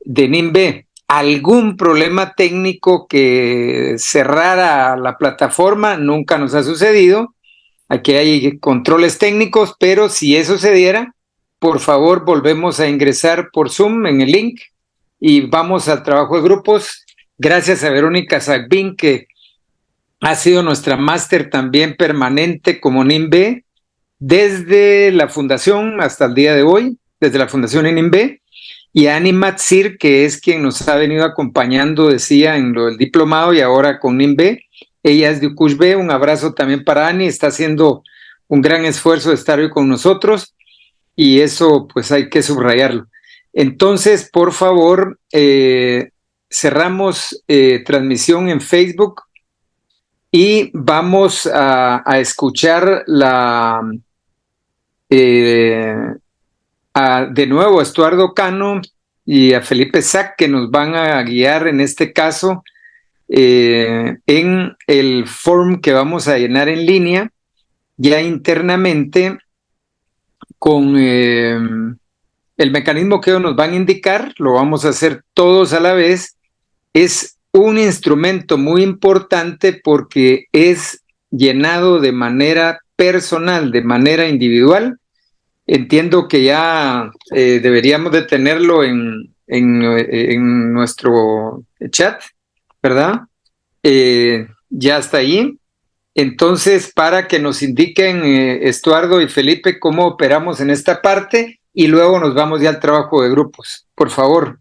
de NIMBE, algún problema técnico que cerrara la plataforma, nunca nos ha sucedido. Aquí hay controles técnicos, pero si eso se diera, por favor, volvemos a ingresar por Zoom en el link y vamos al trabajo de grupos. Gracias a Verónica Sagbin, que ha sido nuestra máster también permanente como NIMBE desde la fundación hasta el día de hoy, desde la fundación NIMBE, y a Ani Matsir, que es quien nos ha venido acompañando, decía, en lo del diplomado y ahora con NIMBE. Ella es de UCUSB. Un abrazo también para Ani, está haciendo un gran esfuerzo de estar hoy con nosotros. Y eso pues hay que subrayarlo. Entonces, por favor, cerramos transmisión en Facebook y vamos a escuchar de nuevo a Estuardo Cano y a Felipe Sack, que nos van a guiar en este caso en el form que vamos a llenar en línea ya internamente, con el mecanismo que ellos nos van a indicar. Lo vamos a hacer todos a la vez. Es un instrumento muy importante porque es llenado de manera personal, de manera individual. Entiendo que ya deberíamos de tenerlo en nuestro chat, ¿verdad? Ya está ahí. Entonces, para que nos indiquen Estuardo y Felipe cómo operamos en esta parte y luego nos vamos ya al trabajo de grupos. Por favor.